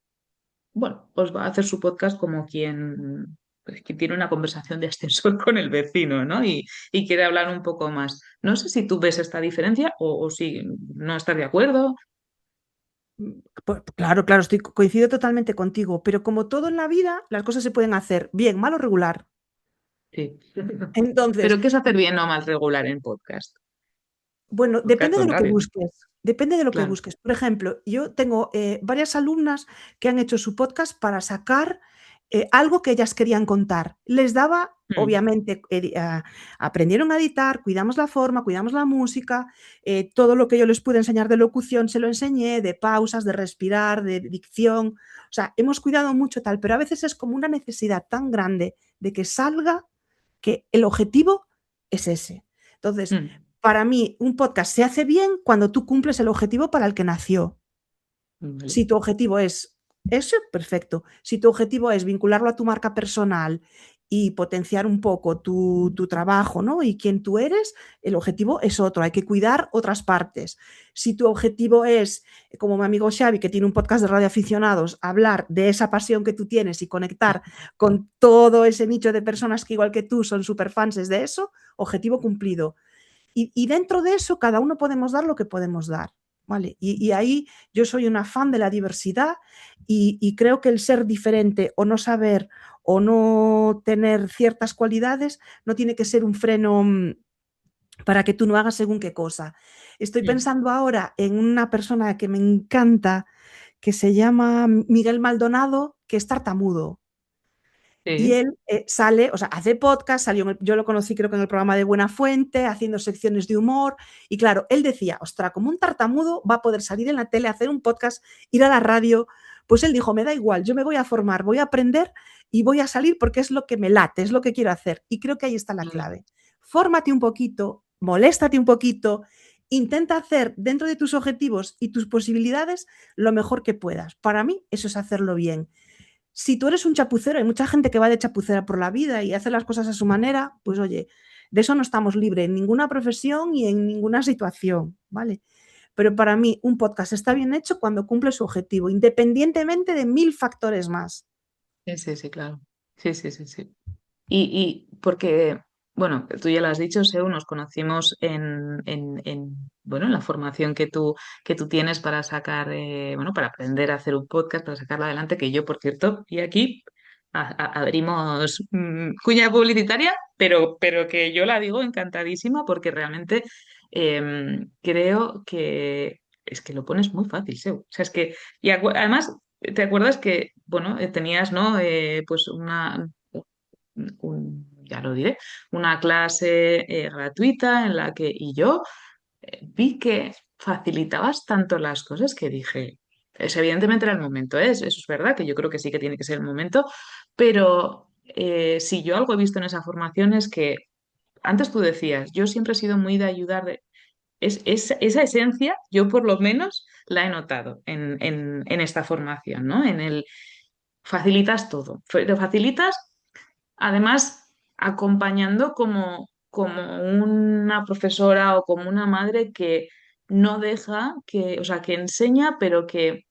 [SPEAKER 1] bueno, pues va a hacer su podcast como quien pues, que tiene una conversación de ascensor con el vecino, ¿no? Y quiere hablar un poco más. No sé si tú ves esta diferencia o si no estás de acuerdo.
[SPEAKER 2] Claro, claro, coincido totalmente contigo, pero como todo en la vida, las cosas se pueden hacer bien, mal o regular.
[SPEAKER 1] Sí.
[SPEAKER 2] Entonces,
[SPEAKER 1] Pero ¿qué es hacer bien o mal regular en podcast?
[SPEAKER 2] bueno,
[SPEAKER 1] Porque al
[SPEAKER 2] depende de lo que
[SPEAKER 1] contrario, ¿no?
[SPEAKER 2] busques. Depende de lo que
[SPEAKER 1] Claro.
[SPEAKER 2] busques. Por ejemplo, yo tengo varias alumnas que han hecho su podcast para sacar algo que ellas querían contar. Les daba,
[SPEAKER 1] Mm,
[SPEAKER 2] obviamente, aprendieron a editar, cuidamos la forma, cuidamos la música, todo lo que yo les pude enseñar de locución se lo enseñé, de pausas, de respirar, de dicción. O sea, hemos cuidado mucho tal, pero a veces es como una necesidad tan grande de que salga que el objetivo es ese. Entonces,
[SPEAKER 1] mm,
[SPEAKER 2] para mí, un podcast se hace bien cuando tú cumples el objetivo para el que nació.
[SPEAKER 1] vale.
[SPEAKER 2] Si tu objetivo es eso, perfecto. Si tu objetivo es vincularlo a tu marca personal y potenciar un poco tu trabajo, ¿no? Y quién tú eres, el objetivo es otro. Hay que cuidar otras partes. Si tu objetivo es, como mi amigo Xavi, que tiene un podcast de radio aficionados, hablar de esa pasión que tú tienes y conectar con todo ese nicho de personas que igual que tú son súper fans de eso, objetivo cumplido. Y dentro de eso, cada uno podemos dar lo que podemos dar. ¿Vale? Y ahí yo soy una fan de la diversidad y creo que el ser diferente o no saber o no tener ciertas cualidades no tiene que ser un freno para que tú no hagas según qué cosa. Estoy
[SPEAKER 1] Mm,
[SPEAKER 2] pensando ahora en una persona que me encanta, que se llama Miguel Maldonado, que es tartamudo. Y
[SPEAKER 1] sí.
[SPEAKER 2] él sale, o sea, hace podcast, yo lo conocí creo que en el programa de Buena Fuente, haciendo secciones de humor, y claro, él decía, ostra, como un tartamudo va a poder salir en la tele, hacer un podcast, ir a la radio, pues él dijo, me da igual, yo me voy a formar, voy a aprender y voy a salir porque es lo que me late, es lo que quiero hacer. Y creo que ahí está la
[SPEAKER 1] Vale.
[SPEAKER 2] clave. Fórmate un poquito, moléstate un poquito, intenta hacer dentro de tus objetivos y tus posibilidades lo mejor que puedas. Para mí eso es hacerlo bien. Si tú eres un chapucero, hay mucha gente que va de chapucera por la vida y hace las cosas a su manera, pues oye, de eso no estamos libres en ninguna profesión y en ninguna situación, ¿vale? Pero para mí un podcast está bien hecho cuando cumple su objetivo, independientemente de mil factores más.
[SPEAKER 1] Sí, sí, sí, claro. Sí, sí, sí, sí. Y porque, bueno, tú ya lo has dicho, Seu, nos conocimos bueno, en la formación que tú tienes para sacar, bueno, para aprender a hacer un podcast, para sacarlo adelante, que yo, por cierto, y aquí abrimos cuña publicitaria, pero que yo la digo encantadísima porque realmente creo que es que lo pones muy fácil, Seu. O sea, es que, además, ¿te acuerdas que, bueno, tenías, ¿no? Pues ya lo diré, una clase gratuita en la que, y yo vi que facilitabas tanto las cosas que dije, evidentemente era el momento, ¿eh? Eso es verdad, que yo creo que sí que tiene que ser el momento, pero si yo algo he visto en esa formación es que, antes tú decías, yo siempre he sido muy de ayudar, esa esencia, yo por lo menos la he notado en esta formación, ¿no? En el facilitas todo, lo facilitas. Además, acompañando como una profesora o como una madre que no deja que, o sea, que enseña, pero que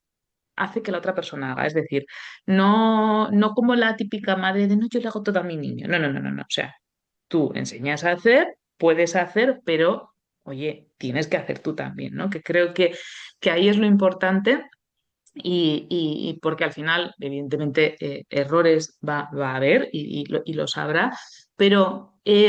[SPEAKER 1] hace que la otra persona haga. Es decir, no como la típica madre de no, yo le hago todo a mi niño. No, no, no, no, no. O sea, tú enseñas a hacer, puedes hacer, pero oye, tienes que hacer tú también, ¿no? Que creo que ahí es lo importante y porque al final, evidentemente, errores va a haber y los habrá, pero y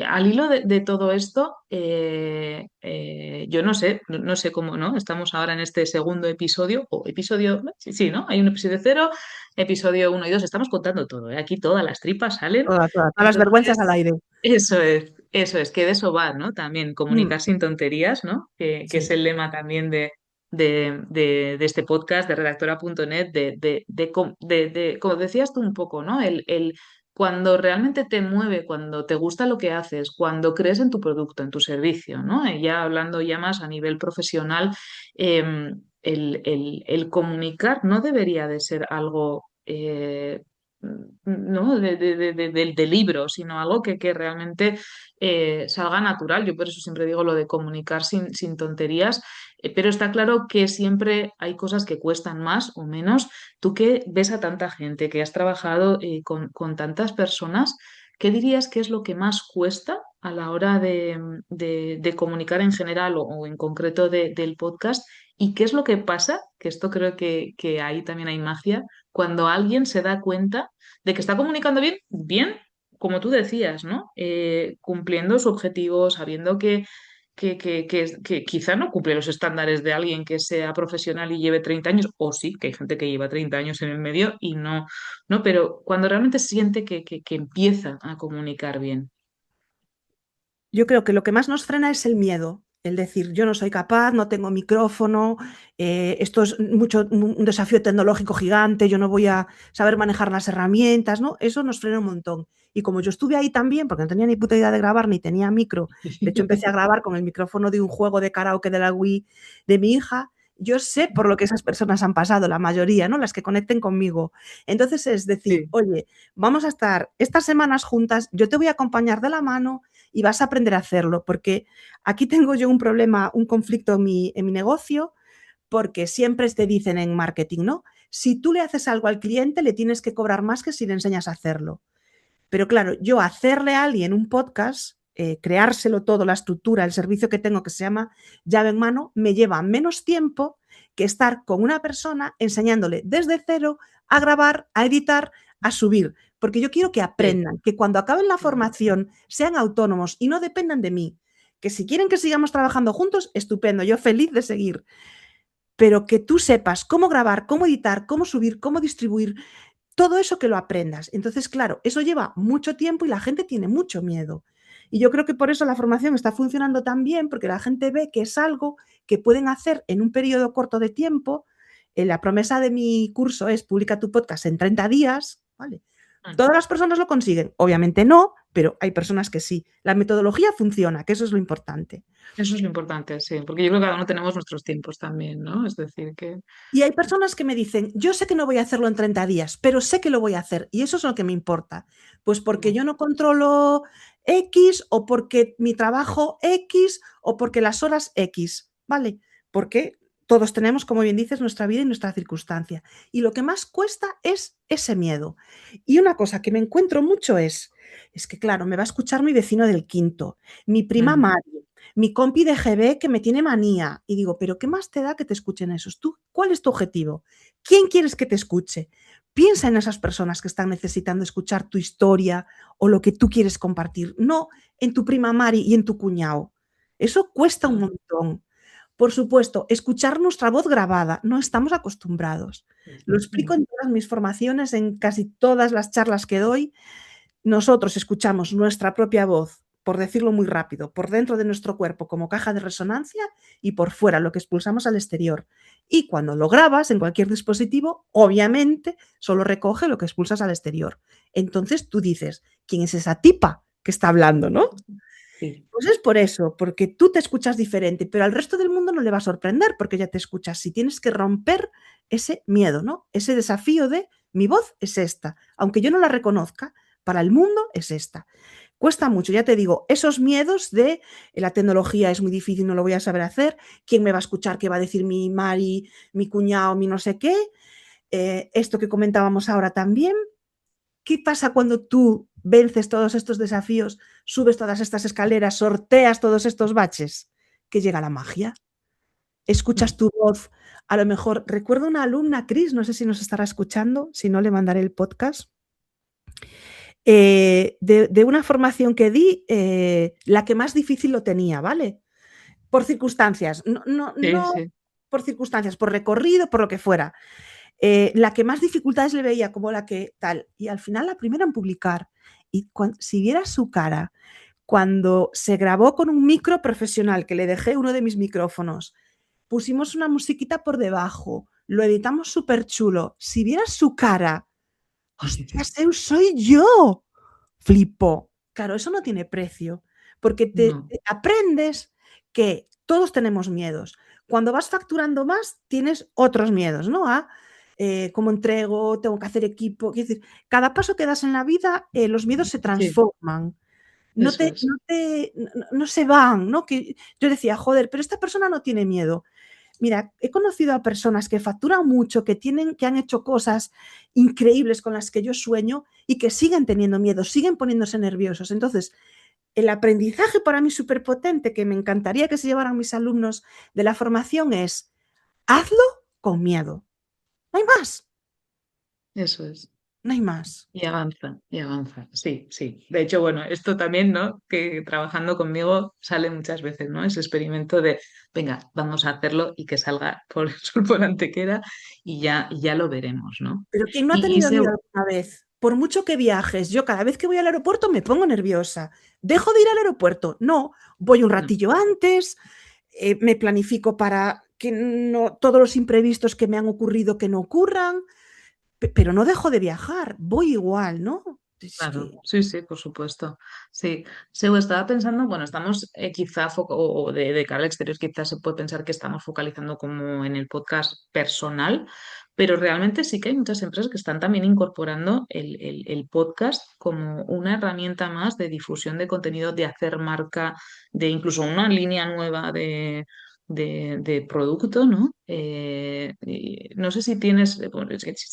[SPEAKER 1] al hilo de todo esto, yo no sé, no sé cómo, ¿no? Estamos ahora en este segundo episodio, o episodio, sí, sí, ¿no? Hay un episodio cero, episodio uno y dos, estamos contando todo, ¿eh? Aquí todas las tripas salen.
[SPEAKER 2] Todas las vergüenzas
[SPEAKER 1] Entonces,
[SPEAKER 2] al aire.
[SPEAKER 1] que de eso va, ¿no? También
[SPEAKER 2] Mm,
[SPEAKER 1] comunicar sin tonterías, ¿no? Que es
[SPEAKER 2] sí.
[SPEAKER 1] el lema también de este podcast de redactora.net, como decías tú un poco, ¿no? Cuando realmente te mueve, cuando te gusta lo que haces, cuando crees en tu producto, en tu servicio, ¿no? Y ya hablando ya más a nivel profesional, el comunicar no debería de ser algo ¿no? del libro, sino algo que realmente salga natural. Yo por eso siempre digo lo de comunicar sin tonterías, pero está claro que siempre hay cosas que cuestan más o menos. Tú que ves a tanta gente, que has trabajado con tantas personas, ¿qué dirías que es lo que más cuesta a la hora de comunicar en general o en concreto del podcast? ¿Y qué es lo que pasa? Que esto creo que ahí también hay magia, cuando alguien se da cuenta de que está comunicando bien, bien, como tú decías, ¿no? Cumpliendo su objetivo, sabiendo que quizá no cumple los estándares de alguien que sea profesional y lleve 30 años, o sí, que hay gente que lleva 30 años en el medio y no, ¿no? Pero cuando realmente siente que empieza a comunicar bien.
[SPEAKER 2] Yo creo que lo que más nos frena es el miedo, el decir, yo no soy capaz, no tengo micrófono, esto es mucho, un desafío tecnológico gigante, yo no voy a saber manejar las herramientas, ¿no? Eso nos frena un montón. Y como yo estuve ahí también, porque no tenía ni puta idea de grabar, ni tenía micro, de hecho empecé a grabar con el micrófono de un juego de karaoke de la Wii de mi hija, yo sé por lo que esas personas han pasado, la mayoría, ¿no? Las que conecten conmigo. Entonces es decir,
[SPEAKER 1] Sí.
[SPEAKER 2] oye, vamos a estar estas semanas juntas, yo te voy a acompañar de la mano y vas a aprender a hacerlo, porque aquí tengo yo un problema, un conflicto en mi negocio, porque siempre te dicen en marketing, ¿no? Si tú le haces algo al cliente, le tienes que cobrar más que si le enseñas a hacerlo. Pero claro, yo hacerle a alguien un podcast, creárselo todo, la estructura, el servicio que tengo que se llama llave en mano, me lleva menos tiempo que estar con una persona enseñándole desde cero a grabar, a editar, a subir. Porque yo quiero que
[SPEAKER 1] Sí.
[SPEAKER 2] aprendan, que cuando acaben la formación sean autónomos y no dependan de mí. Que si quieren que sigamos trabajando juntos, estupendo, yo feliz de seguir. Pero que tú sepas cómo grabar, cómo editar, cómo subir, cómo distribuir, todo eso que lo aprendas. Entonces, claro, eso lleva mucho tiempo y la gente tiene mucho miedo. Y yo creo que por eso la formación está funcionando tan bien, porque la gente ve que es algo que pueden hacer en un periodo corto de tiempo. La promesa de mi curso es publica tu podcast en 30 días, ¿vale?
[SPEAKER 1] Mm.
[SPEAKER 2] ¿Todas las personas lo consiguen? Obviamente no, pero hay personas que sí. La metodología funciona, que eso es lo importante.
[SPEAKER 1] Eso es lo importante, sí, porque yo creo que cada uno tenemos nuestros tiempos también, ¿no? Es decir, que...
[SPEAKER 2] Y hay personas que me dicen, yo sé que no voy a hacerlo en 30 días, pero sé que lo voy a hacer. Y eso es lo que me importa. Pues porque yo no controlo X o porque mi trabajo X o porque las horas X, ¿vale? Porque todos tenemos, como bien dices, nuestra vida y nuestra circunstancia. Y lo que más cuesta es ese miedo. Y una cosa que me encuentro mucho es que, claro, me va a escuchar mi vecino del quinto, mi prima
[SPEAKER 1] Mm.
[SPEAKER 2] Mari, mi compi de GB que me tiene manía. Y digo, pero ¿qué más te da que te escuchen esos? ¿Tú cuál es tu objetivo? ¿Quién quieres que te escuche? Piensa en esas personas que están necesitando escuchar tu historia o lo que tú quieres compartir, no en tu prima Mari y en tu cuñado. Eso cuesta un montón. Por supuesto, escuchar nuestra voz grabada, no estamos acostumbrados. Lo explico en todas mis formaciones, en casi todas las charlas que doy. Nosotros escuchamos nuestra propia voz, por decirlo muy rápido, por dentro de nuestro cuerpo como caja de resonancia y por fuera, lo que expulsamos al exterior. Y cuando lo grabas en cualquier dispositivo, obviamente solo recoge lo que expulsas al exterior. Entonces tú dices, ¿quién es esa tipa que está hablando, no?
[SPEAKER 1] Sí.
[SPEAKER 2] Pues es por eso, porque tú te escuchas diferente, pero al resto del mundo no le va a sorprender porque ya te escuchas. Si tienes que romper ese miedo, ¿no? Ese desafío de mi voz es esta, aunque yo no la reconozca, para el mundo es esta. Cuesta mucho, ya te digo, esos miedos de la tecnología es muy difícil, no lo voy a saber hacer, quién me va a escuchar, qué va a decir mi Mari, mi cuñado, mi no sé qué, esto que comentábamos ahora también. ¿Qué pasa cuando tú vences todos estos desafíos, subes todas estas escaleras, sorteas todos estos baches? Que llega la magia. Escuchas
[SPEAKER 1] Mm.
[SPEAKER 2] tu voz. A lo mejor, recuerdo una alumna, Cris, no sé si nos estará escuchando, si no le mandaré el podcast, de una formación que di, la que más difícil lo tenía, ¿vale? Por circunstancias,
[SPEAKER 1] Sí,
[SPEAKER 2] no
[SPEAKER 1] sí.
[SPEAKER 2] por circunstancias, por recorrido, por lo que fuera. La que más dificultades le veía, como la que tal. Y al final la primera en publicar. Y si vieras su cara cuando se grabó con un micro profesional, que le dejé uno de mis micrófonos, pusimos una musiquita por debajo, lo editamos súper chulo. Si vieras su cara, ¡hostias, soy yo! Flipó. Claro, eso no tiene precio, porque
[SPEAKER 1] No.
[SPEAKER 2] te aprendes que todos tenemos miedos. Cuando vas facturando más, tienes otros miedos, ¿no? cómo entrego, tengo que hacer equipo. Quiero decir, cada paso que das en la vida, los miedos se
[SPEAKER 3] Sí,
[SPEAKER 2] transforman. No,
[SPEAKER 3] eso
[SPEAKER 2] te,
[SPEAKER 3] es.
[SPEAKER 2] no, te, no se van, ¿no? Que yo decía, joder, pero esta persona no tiene miedo. Mira, he conocido a personas que facturan mucho, que han hecho cosas increíbles con las que yo sueño y que siguen teniendo miedo, siguen poniéndose nerviosos. Entonces, el aprendizaje para mí súper potente, que me encantaría que se llevaran mis alumnos de la formación, es hazlo con miedo. No hay más,
[SPEAKER 3] Eso es.
[SPEAKER 2] no hay más.
[SPEAKER 3] Y avanza, y avanza. Sí, sí. De hecho, bueno, esto también, ¿no? Que trabajando conmigo sale muchas veces, ¿no? Ese experimento de, venga, vamos a hacerlo y que salga por el sol por antequera y ya lo veremos, ¿no?
[SPEAKER 2] Pero quien no ha
[SPEAKER 3] Y
[SPEAKER 2] tenido
[SPEAKER 3] se,
[SPEAKER 2] miedo alguna vez, por mucho que viajes, yo cada vez que voy al aeropuerto me pongo nerviosa. ¿Dejo de ir al aeropuerto? No, voy un
[SPEAKER 3] no,
[SPEAKER 2] ratillo antes, me planifico para que no, todos los imprevistos que me han ocurrido que no ocurran, pero no dejo de viajar, voy igual, ¿no? Es
[SPEAKER 3] claro,
[SPEAKER 2] que,
[SPEAKER 3] sí, sí, por supuesto. Sí, Seu, estaba pensando, bueno, estamos quizá, o de cara al exterior, quizás se puede pensar que estamos focalizando como en el podcast personal, pero realmente sí que hay muchas empresas que están también incorporando el podcast como una herramienta más de difusión de contenido, de hacer marca, de incluso una línea nueva de producto, ¿no? Y no sé si tienes, bueno,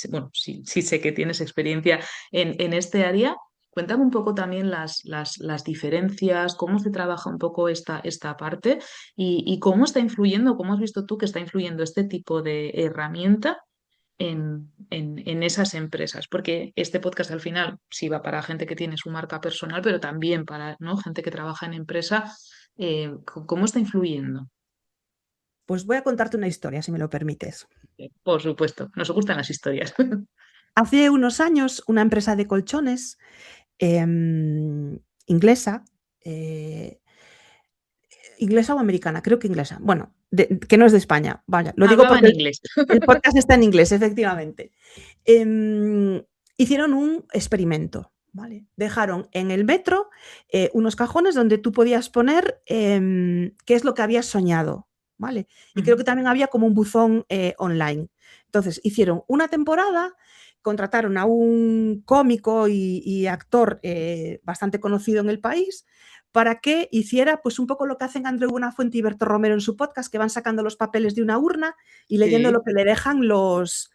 [SPEAKER 3] bueno, sí, sí sé que tienes experiencia en este área. Cuéntame un poco también las diferencias, cómo se trabaja un poco esta parte y cómo está influyendo, cómo has visto tú que está influyendo este tipo de herramienta en esas empresas. Porque este podcast al final sí va para gente que tiene su marca personal, pero también para, ¿no? Gente que trabaja en empresa. ¿Cómo está influyendo?
[SPEAKER 2] pues voy a contarte una historia, si me lo permites.
[SPEAKER 3] Por supuesto, nos gustan las historias.
[SPEAKER 2] Hace unos años, una empresa de colchones inglesa, eh, inglesa o americana, creo que inglesa, bueno, que no es de España, vaya, lo digo
[SPEAKER 3] Hablaba
[SPEAKER 2] porque
[SPEAKER 3] en inglés.
[SPEAKER 2] el podcast está en inglés, efectivamente. Hicieron un experimento, ¿vale? Dejaron en el metro unos cajones donde tú podías poner qué es lo que habías soñado, ¿vale? Y creo que también había como un buzón online. Entonces, hicieron una temporada, contrataron a un cómico y actor bastante conocido en el país para que hiciera pues un poco lo que hacen Andreu Buenafuente y Berto Romero en su podcast, que van sacando los papeles de una urna y leyendo lo
[SPEAKER 3] Sí.
[SPEAKER 2] que le dejan los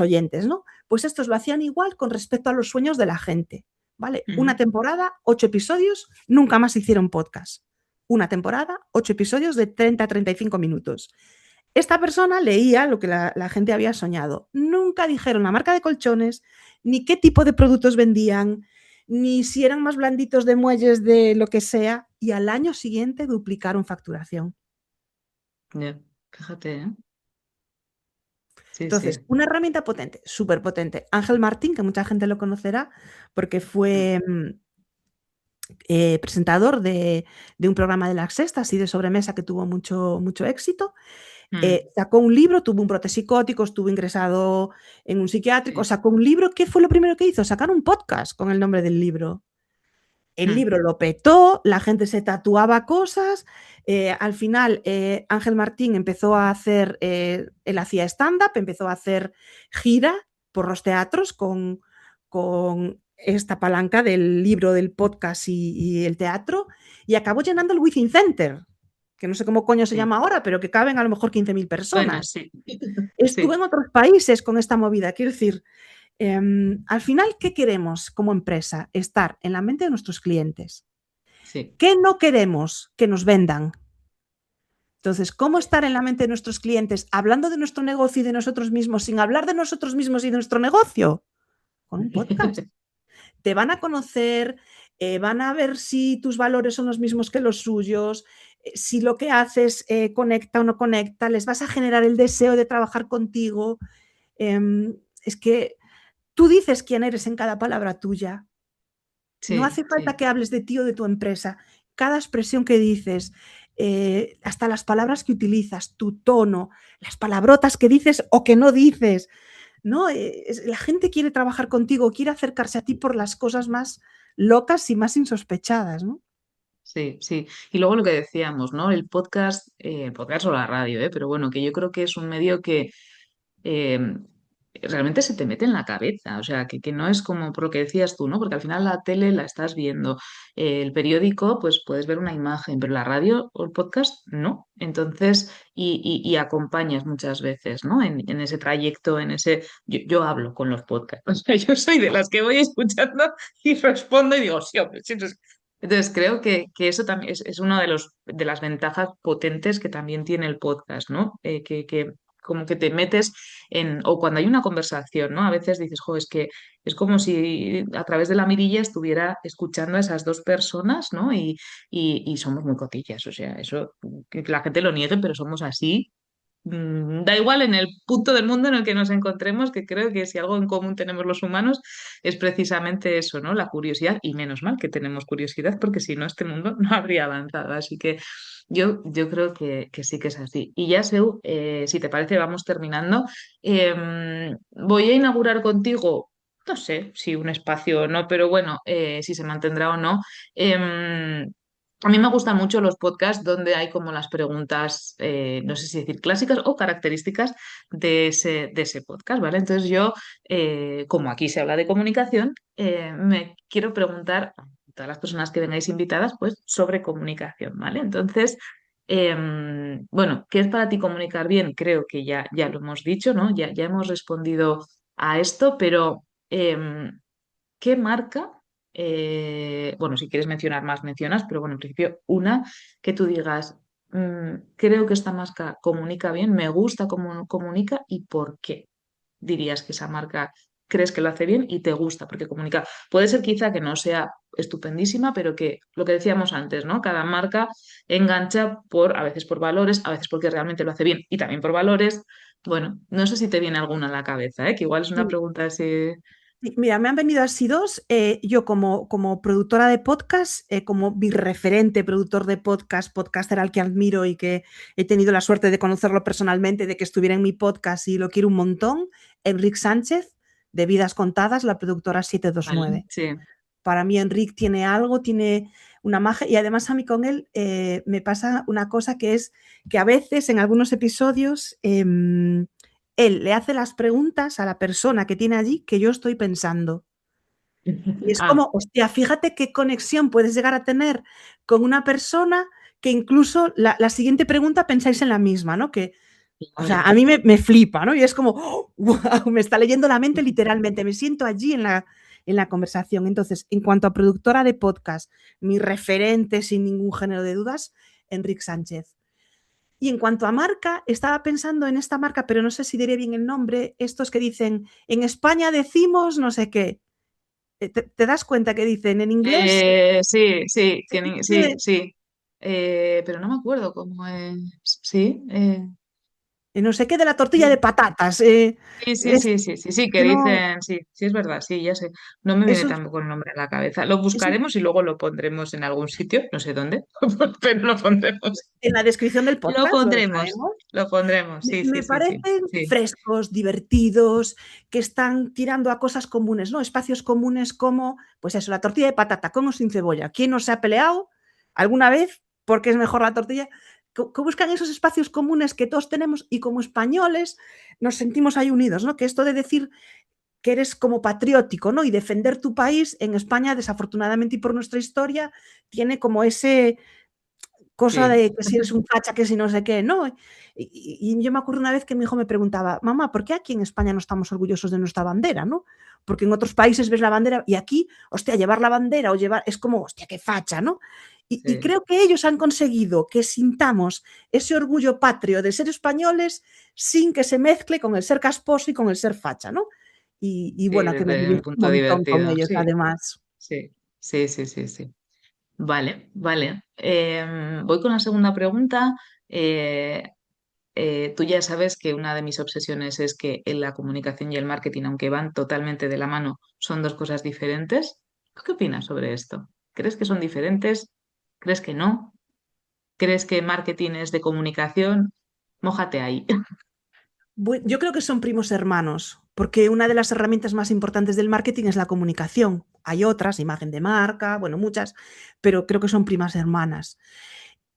[SPEAKER 2] oyentes, ¿no? Pues estos lo hacían igual con respecto a los sueños de la gente, ¿vale? Una
[SPEAKER 3] Ujú.
[SPEAKER 2] temporada, 8 episodios, nunca más hicieron podcast. Una temporada, 8 episodios de 30 a 35 minutos. Esta persona leía lo que la gente había soñado. Nunca dijeron la marca de colchones, ni qué tipo de productos vendían, ni si eran más blanditos de muelles de lo que sea, y al año siguiente duplicaron facturación.
[SPEAKER 3] Ya, fíjate, ¿eh? Sí,
[SPEAKER 2] Entonces,
[SPEAKER 3] sí.
[SPEAKER 2] una herramienta potente, súper potente. Ángel Martín, que mucha gente lo conocerá porque
[SPEAKER 3] Mm,
[SPEAKER 2] fue presentador de un programa de La Sexta, así de sobremesa, que tuvo mucho, mucho éxito.
[SPEAKER 3] mm,
[SPEAKER 2] Sacó un libro, tuvo un brote psicótico, estuvo ingresado en un psiquiátrico,
[SPEAKER 3] sí,
[SPEAKER 2] sacó un libro. ¿Qué fue lo primero que hizo? Sacar un podcast con el nombre del libro. El
[SPEAKER 3] mm,
[SPEAKER 2] libro lo petó, la gente se tatuaba cosas. Al final, Ángel Martín empezó a hacer, él hacía stand-up, empezó a hacer gira por los teatros con esta palanca del libro, del podcast y el teatro, y acabó llenando el Within Center, que no sé cómo coño se
[SPEAKER 3] sí.
[SPEAKER 2] llama ahora, pero que caben a lo mejor 15.000
[SPEAKER 3] Bueno,
[SPEAKER 2] personas.
[SPEAKER 3] sí.
[SPEAKER 2] Estuve
[SPEAKER 3] Sí,
[SPEAKER 2] en otros países con esta movida, quiero decir, al final, ¿qué queremos como empresa? Estar en la mente de nuestros clientes.
[SPEAKER 3] sí.
[SPEAKER 2] ¿Qué no queremos? Que nos vendan. Entonces, ¿cómo estar en la mente de nuestros clientes hablando de nuestro negocio y de nosotros mismos sin hablar de nosotros mismos y de nuestro negocio? Con un podcast. Te van a conocer, van a ver si tus valores son los mismos que los suyos, si lo que haces conecta o no conecta, les vas a generar el deseo de trabajar contigo. Es que tú dices quién eres en cada palabra tuya. No
[SPEAKER 3] Sí,
[SPEAKER 2] hace falta
[SPEAKER 3] sí,
[SPEAKER 2] que hables de ti o de tu empresa. Cada expresión que dices, hasta las palabras que utilizas, tu tono, las palabrotas que dices o que no dices, ¿no? La gente quiere trabajar contigo, quiere acercarse a ti por las cosas más locas y más insospechadas, ¿no?
[SPEAKER 3] sí, sí. Y luego lo que decíamos, ¿no? El podcast o la radio, ¿eh? Pero bueno, que yo creo que es un medio que realmente se te mete en la cabeza, o sea, que no es como por lo que decías tú, ¿no? Porque al final la tele la estás viendo, el periódico, pues puedes ver una imagen, pero la radio o el podcast no. Entonces, y acompañas muchas veces, ¿no? En ese trayecto, yo hablo con los podcasts, o sea, yo soy de las que voy escuchando y respondo y digo, sí, hombre, sí, sí, sí". Entonces, creo que eso también es una de las ventajas potentes que también tiene el podcast, ¿no? Que como que te metes o cuando hay una conversación, ¿no? A veces dices, jo, es que es como si a través de la mirilla estuviera escuchando a esas dos personas, ¿no? Y somos muy cotillas, o sea, eso que la gente lo niegue, pero somos así. Da igual en el punto del mundo en el que nos encontremos, que creo que si algo en común tenemos los humanos es precisamente eso, ¿no? La curiosidad, y menos mal que tenemos curiosidad, porque si no, este mundo no habría avanzado. Así que yo creo que sí que es así. Y ya, Seu, si te parece, vamos terminando. Voy a inaugurar contigo, no sé si un espacio o no, pero bueno, si se mantendrá o no. em, a mí me gustan mucho los podcasts donde hay como las preguntas, no sé si decir clásicas o características de ese podcast, ¿vale? Entonces yo, como aquí se habla de comunicación, me quiero preguntar a todas las personas que vengáis invitadas, pues sobre comunicación, ¿vale? Entonces, bueno, ¿qué es para ti comunicar bien? Creo que ya lo hemos dicho, ¿no? Ya hemos respondido a esto, pero ¿qué marca? Bueno, si quieres mencionar más, mencionas, pero bueno, en principio, una que tú digas, creo que esta marca comunica bien, me gusta cómo comunica y por qué dirías que esa marca crees que lo hace bien y te gusta porque comunica. Puede ser quizá que no sea estupendísima, pero que lo que decíamos antes, ¿no? Cada marca engancha a veces por valores, a veces porque realmente lo hace bien y también por valores. Bueno, no sé si te viene alguna a la cabeza, ¿eh? Que igual es una
[SPEAKER 2] Sí.
[SPEAKER 3] pregunta así.
[SPEAKER 2] Sí, mira, me han venido así dos. Yo como productora de podcast, como mi referente productor de podcast, podcaster al que admiro y que he tenido la suerte de conocerlo personalmente, de que estuviera en mi podcast y lo quiero un montón, Enric Sánchez, de Vidas Contadas, la productora
[SPEAKER 3] Vale,
[SPEAKER 2] 729.
[SPEAKER 3] sí.
[SPEAKER 2] Para mí Enric tiene algo, tiene una magia y además a mí con él me pasa una cosa que es que a veces en algunos episodios él le hace las preguntas a la persona que tiene allí que yo estoy pensando. Y es
[SPEAKER 3] Ah,
[SPEAKER 2] como, hostia, fíjate qué conexión puedes llegar a tener con una persona que incluso la siguiente pregunta pensáis en la misma, ¿no? Que, o sea,
[SPEAKER 3] claro.
[SPEAKER 2] a mí me flipa, ¿no? Y es como, ¡oh! ¡Wow! Me está leyendo la mente literalmente, me siento allí en la conversación. Entonces, en cuanto a productora de podcast, mi referente sin ningún género de dudas, Enric Sánchez. Y en cuanto a marca, estaba pensando en esta marca, pero no sé si diré bien el nombre, estos que dicen, en España decimos no sé qué. ¿Te das cuenta que dicen en inglés?
[SPEAKER 3] Sí, sí,
[SPEAKER 2] Se
[SPEAKER 3] sí,
[SPEAKER 2] dice,
[SPEAKER 3] sí. Pero no me acuerdo cómo es. Sí,
[SPEAKER 2] no sé qué de la tortilla de
[SPEAKER 3] sí,
[SPEAKER 2] patatas.
[SPEAKER 3] sí, sí,
[SPEAKER 2] Es
[SPEAKER 3] sí, sí, sí, sí, que
[SPEAKER 2] que no,
[SPEAKER 3] dicen, sí, sí, es verdad, sí, ya sé. No me viene
[SPEAKER 2] eso,
[SPEAKER 3] tampoco el nombre a la cabeza. Lo
[SPEAKER 2] eso
[SPEAKER 3] buscaremos y luego lo pondremos en algún sitio, no sé dónde, pero lo pondremos.
[SPEAKER 2] en la descripción del
[SPEAKER 3] Lo
[SPEAKER 2] podcast lo
[SPEAKER 3] pondremos,
[SPEAKER 2] dejaremos.
[SPEAKER 3] lo pondremos, sí, sí,
[SPEAKER 2] Me
[SPEAKER 3] sí, sí,
[SPEAKER 2] parecen
[SPEAKER 3] sí.
[SPEAKER 2] frescos, divertidos, que están tirando a cosas comunes, ¿no? Espacios comunes como, pues eso, la tortilla de patata con o sin cebolla. ¿Quién no se ha peleado alguna vez porque es mejor la tortilla? Que buscan esos espacios comunes que todos tenemos y como españoles nos sentimos ahí unidos, ¿no? Que esto de decir que eres como patriótico, ¿no? Y defender tu país en España, desafortunadamente y por nuestra historia, tiene como ese cosa
[SPEAKER 3] Sí.
[SPEAKER 2] de que si eres un facha, que si no sé qué, ¿no? Y yo me acuerdo una vez que mi hijo me preguntaba, mamá, ¿por qué aquí en España no estamos orgullosos de nuestra bandera, ¿no? Porque en otros países ves la bandera y aquí, hostia, llevar la bandera o llevar, es como, hostia, qué facha, ¿no? Y
[SPEAKER 3] Sí,
[SPEAKER 2] creo que ellos han conseguido que sintamos ese orgullo patrio de ser españoles sin que se mezcle con el ser casposo y con el ser facha, ¿no? Y
[SPEAKER 3] sí,
[SPEAKER 2] bueno, que me
[SPEAKER 3] desde un
[SPEAKER 2] divierto un
[SPEAKER 3] punto
[SPEAKER 2] montón con
[SPEAKER 3] divertido,
[SPEAKER 2] ellos,
[SPEAKER 3] sí,
[SPEAKER 2] además.
[SPEAKER 3] sí, sí, sí, sí, sí. Vale, vale. Voy con la segunda pregunta. Eh, tú ya sabes que una de mis obsesiones es que en la comunicación y el marketing, aunque van totalmente de la mano, son dos cosas diferentes. ¿Tú qué opinas sobre esto? ¿Crees que son diferentes? ¿Crees que no? ¿Crees que marketing es de comunicación? Mójate ahí.
[SPEAKER 2] Yo creo que son primos hermanos, porque una de las herramientas más importantes del marketing es la comunicación. Hay otras, imagen de marca, bueno, muchas, pero creo que son primas hermanas.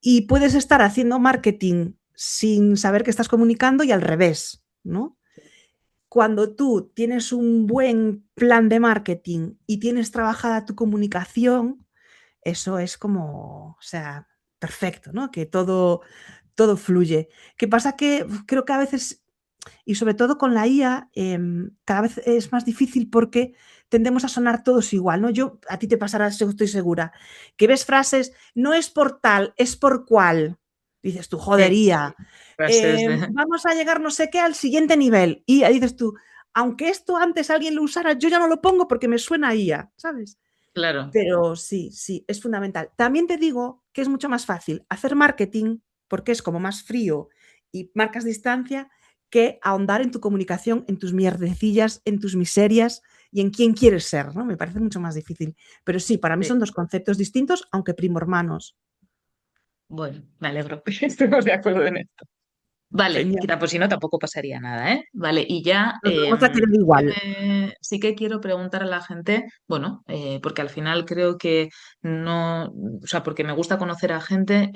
[SPEAKER 2] Y puedes estar haciendo marketing sin saber que estás comunicando y al revés, ¿no? cuando tú tienes un buen plan de marketing y tienes trabajada tu comunicación, eso es como, o sea, perfecto, ¿no? Que todo fluye. ¿Qué pasa? Que creo que a veces, y sobre todo con la IA, cada vez es más difícil porque tendemos a sonar todos igual, ¿no? A ti te pasará, estoy segura, que ves frases, no es por tal, es por cual. Dices tú,
[SPEAKER 3] Sí,
[SPEAKER 2] jodería,
[SPEAKER 3] frases de...
[SPEAKER 2] vamos a llegar no sé qué al siguiente nivel. Y dices tú, aunque esto antes alguien lo usara, yo ya no lo pongo porque me suena a IA, ¿sabes?
[SPEAKER 3] Claro,
[SPEAKER 2] Pero sí, sí, es fundamental. También te digo que es mucho más fácil hacer marketing porque es como más frío y marcas distancia que ahondar en tu comunicación, en tus mierdecillas, en tus miserias y en quién quieres ser, ¿no? Me parece mucho más difícil. Pero sí, para mí
[SPEAKER 3] sí.
[SPEAKER 2] son dos conceptos distintos, aunque primo hermanos.
[SPEAKER 3] Bueno, me alegro. Estamos de acuerdo en esto. Vale,
[SPEAKER 2] Genial.
[SPEAKER 3] quita, pues si no, tampoco pasaría nada, ¿eh? Vale, y ya
[SPEAKER 2] Nos vamos a querer igual.
[SPEAKER 3] sí que quiero preguntar a la gente, bueno, porque al final creo que no, o sea, porque me gusta conocer a gente,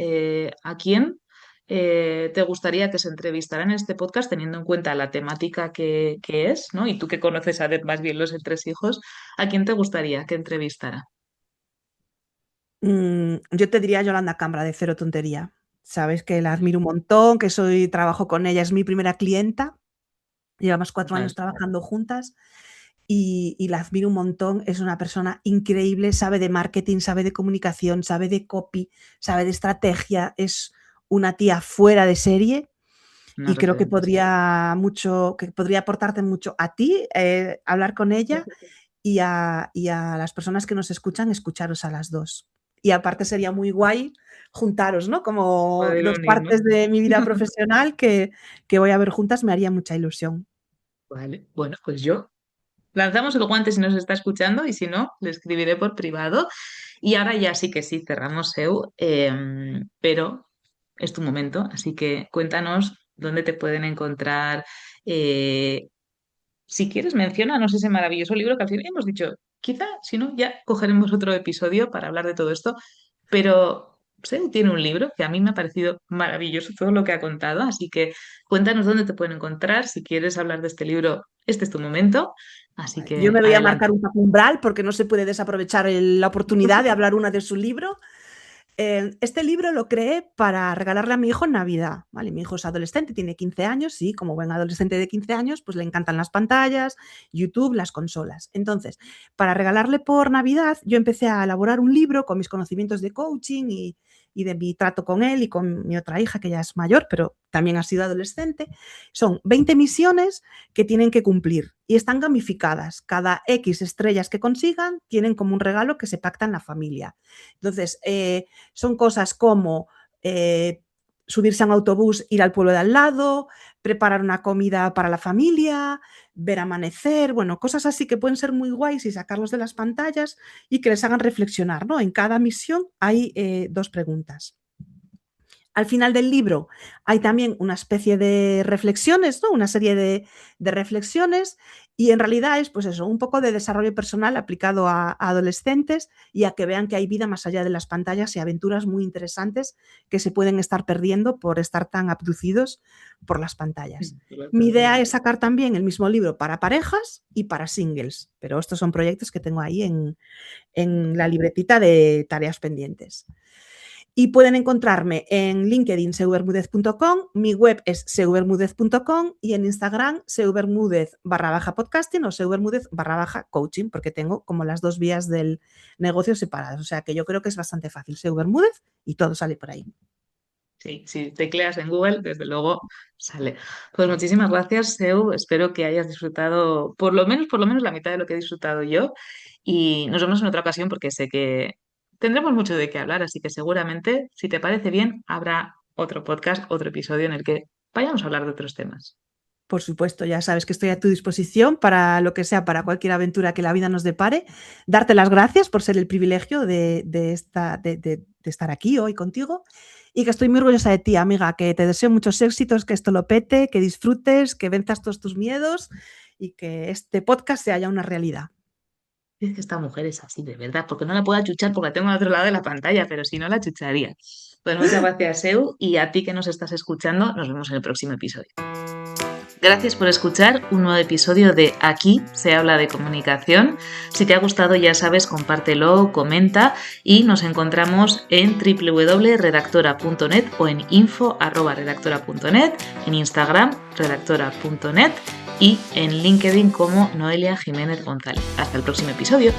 [SPEAKER 3] ¿a quién te gustaría que se entrevistara en este podcast teniendo en cuenta la temática que es, ¿no? Y tú que conoces más bien los entresijos, ¿a quién te gustaría que entrevistara?
[SPEAKER 2] Yo te diría Yolanda Cambra de Cero Tontería. Sabes que la admiro un montón, que trabajo con ella, es mi primera clienta. Llevamos 4 años
[SPEAKER 3] Vale,
[SPEAKER 2] trabajando juntas y la admiro un montón. Es una persona increíble, sabe de marketing, sabe de comunicación, sabe de copy, sabe de estrategia. Es una tía fuera de serie
[SPEAKER 3] una
[SPEAKER 2] y creo que
[SPEAKER 3] referente, sí.
[SPEAKER 2] podría aportarte mucho a ti, hablar con ella y a las personas que nos escuchan, escucharos a las dos. Y aparte sería muy guay juntaros, ¿no? Como
[SPEAKER 3] Poder
[SPEAKER 2] dos
[SPEAKER 3] unirnos.
[SPEAKER 2] partes de mi vida profesional que voy a ver juntas, me haría mucha ilusión.
[SPEAKER 3] Vale, bueno, pues yo lanzamos el guante si nos está escuchando y si no, le escribiré por privado. Y ahora ya sí que sí, cerramos SEU, pero es tu momento, así que cuéntanos dónde te pueden encontrar. eh, si quieres, menciónanos ese maravilloso libro que al final hemos dicho, quizá, si no, ya cogeremos otro episodio para hablar de todo esto, pero SEU tiene un libro que a mí me ha parecido maravilloso todo lo que ha contado, así que cuéntanos dónde te pueden encontrar. Si quieres hablar de este libro, este es tu momento, así
[SPEAKER 2] Yo
[SPEAKER 3] que
[SPEAKER 2] me voy a marcar
[SPEAKER 3] adelante.
[SPEAKER 2] un umbral porque no se puede desaprovechar la oportunidad de hablar una de su libro. Este libro lo creé para regalarle a mi hijo en Navidad, ¿vale? Mi hijo es adolescente, tiene 15 años, sí, como buen adolescente de 15 años, pues le encantan las pantallas, YouTube, las consolas. Entonces, para regalarle por Navidad, yo empecé a elaborar un libro con mis conocimientos de coaching y de mi trato con él y con mi otra hija, que ya es mayor, pero también ha sido adolescente. Son 20 misiones que tienen que cumplir y están gamificadas. Cada X estrellas que consigan tienen como un regalo que se pacta en la familia. Entonces, son cosas como subirse a un autobús, ir al pueblo de al lado, preparar una comida para la familia, ver amanecer, bueno, cosas así que pueden ser muy guays y sacarlos de las pantallas y que les hagan reflexionar, ¿no? En cada misión hay 2 preguntas. Al final del libro hay también una especie de reflexiones, ¿no? Una serie de reflexiones y en realidad es pues eso, un poco de desarrollo personal aplicado a adolescentes y a que vean que hay vida más allá de las pantallas y aventuras muy interesantes que se pueden estar perdiendo por estar tan abducidos por las pantallas. Mi idea es sacar también el mismo libro para parejas y para singles, pero estos son proyectos que tengo ahí en la libretita de tareas pendientes. Y pueden encontrarme en LinkedIn seubermudez.com, mi web es seubermudez.com y en Instagram seubermudez_podcasting o seubermudez_coaching, porque tengo como las dos vías del negocio separadas. O sea que yo creo que es bastante fácil. Seubermudez y todo sale por ahí.
[SPEAKER 3] Sí, si tecleas en Google, desde luego sale. Pues muchísimas gracias, Seu. Espero que hayas disfrutado por lo menos la mitad de lo que he disfrutado yo. Y nos vemos en otra ocasión porque sé que tendremos mucho de qué hablar, así que seguramente, si te parece bien, habrá otro podcast, otro episodio en el que vayamos a hablar de otros temas.
[SPEAKER 2] Por supuesto, ya sabes que estoy a tu disposición para lo que sea, para cualquier aventura que la vida nos depare. Darte las gracias por ser el privilegio de estar aquí hoy contigo y que estoy muy orgullosa de ti, amiga, que te deseo muchos éxitos, que esto lo pete, que disfrutes, que venzas todos tus miedos y que este podcast sea ya una realidad.
[SPEAKER 3] Es que esta mujer es así, de verdad, porque no la puedo achuchar porque la tengo al otro lado de la pantalla, pero si no la achucharía. Pues muchas gracias, Seu, y a ti que nos estás escuchando, nos vemos en el próximo episodio. Gracias por escuchar un nuevo episodio de Aquí se habla de comunicación. Si te ha gustado, ya sabes, compártelo, comenta y nos encontramos en www.redactora.net o en info@redactora.net, en Instagram redactora.net y en LinkedIn como Noelia Jiménez González. Hasta el próximo episodio.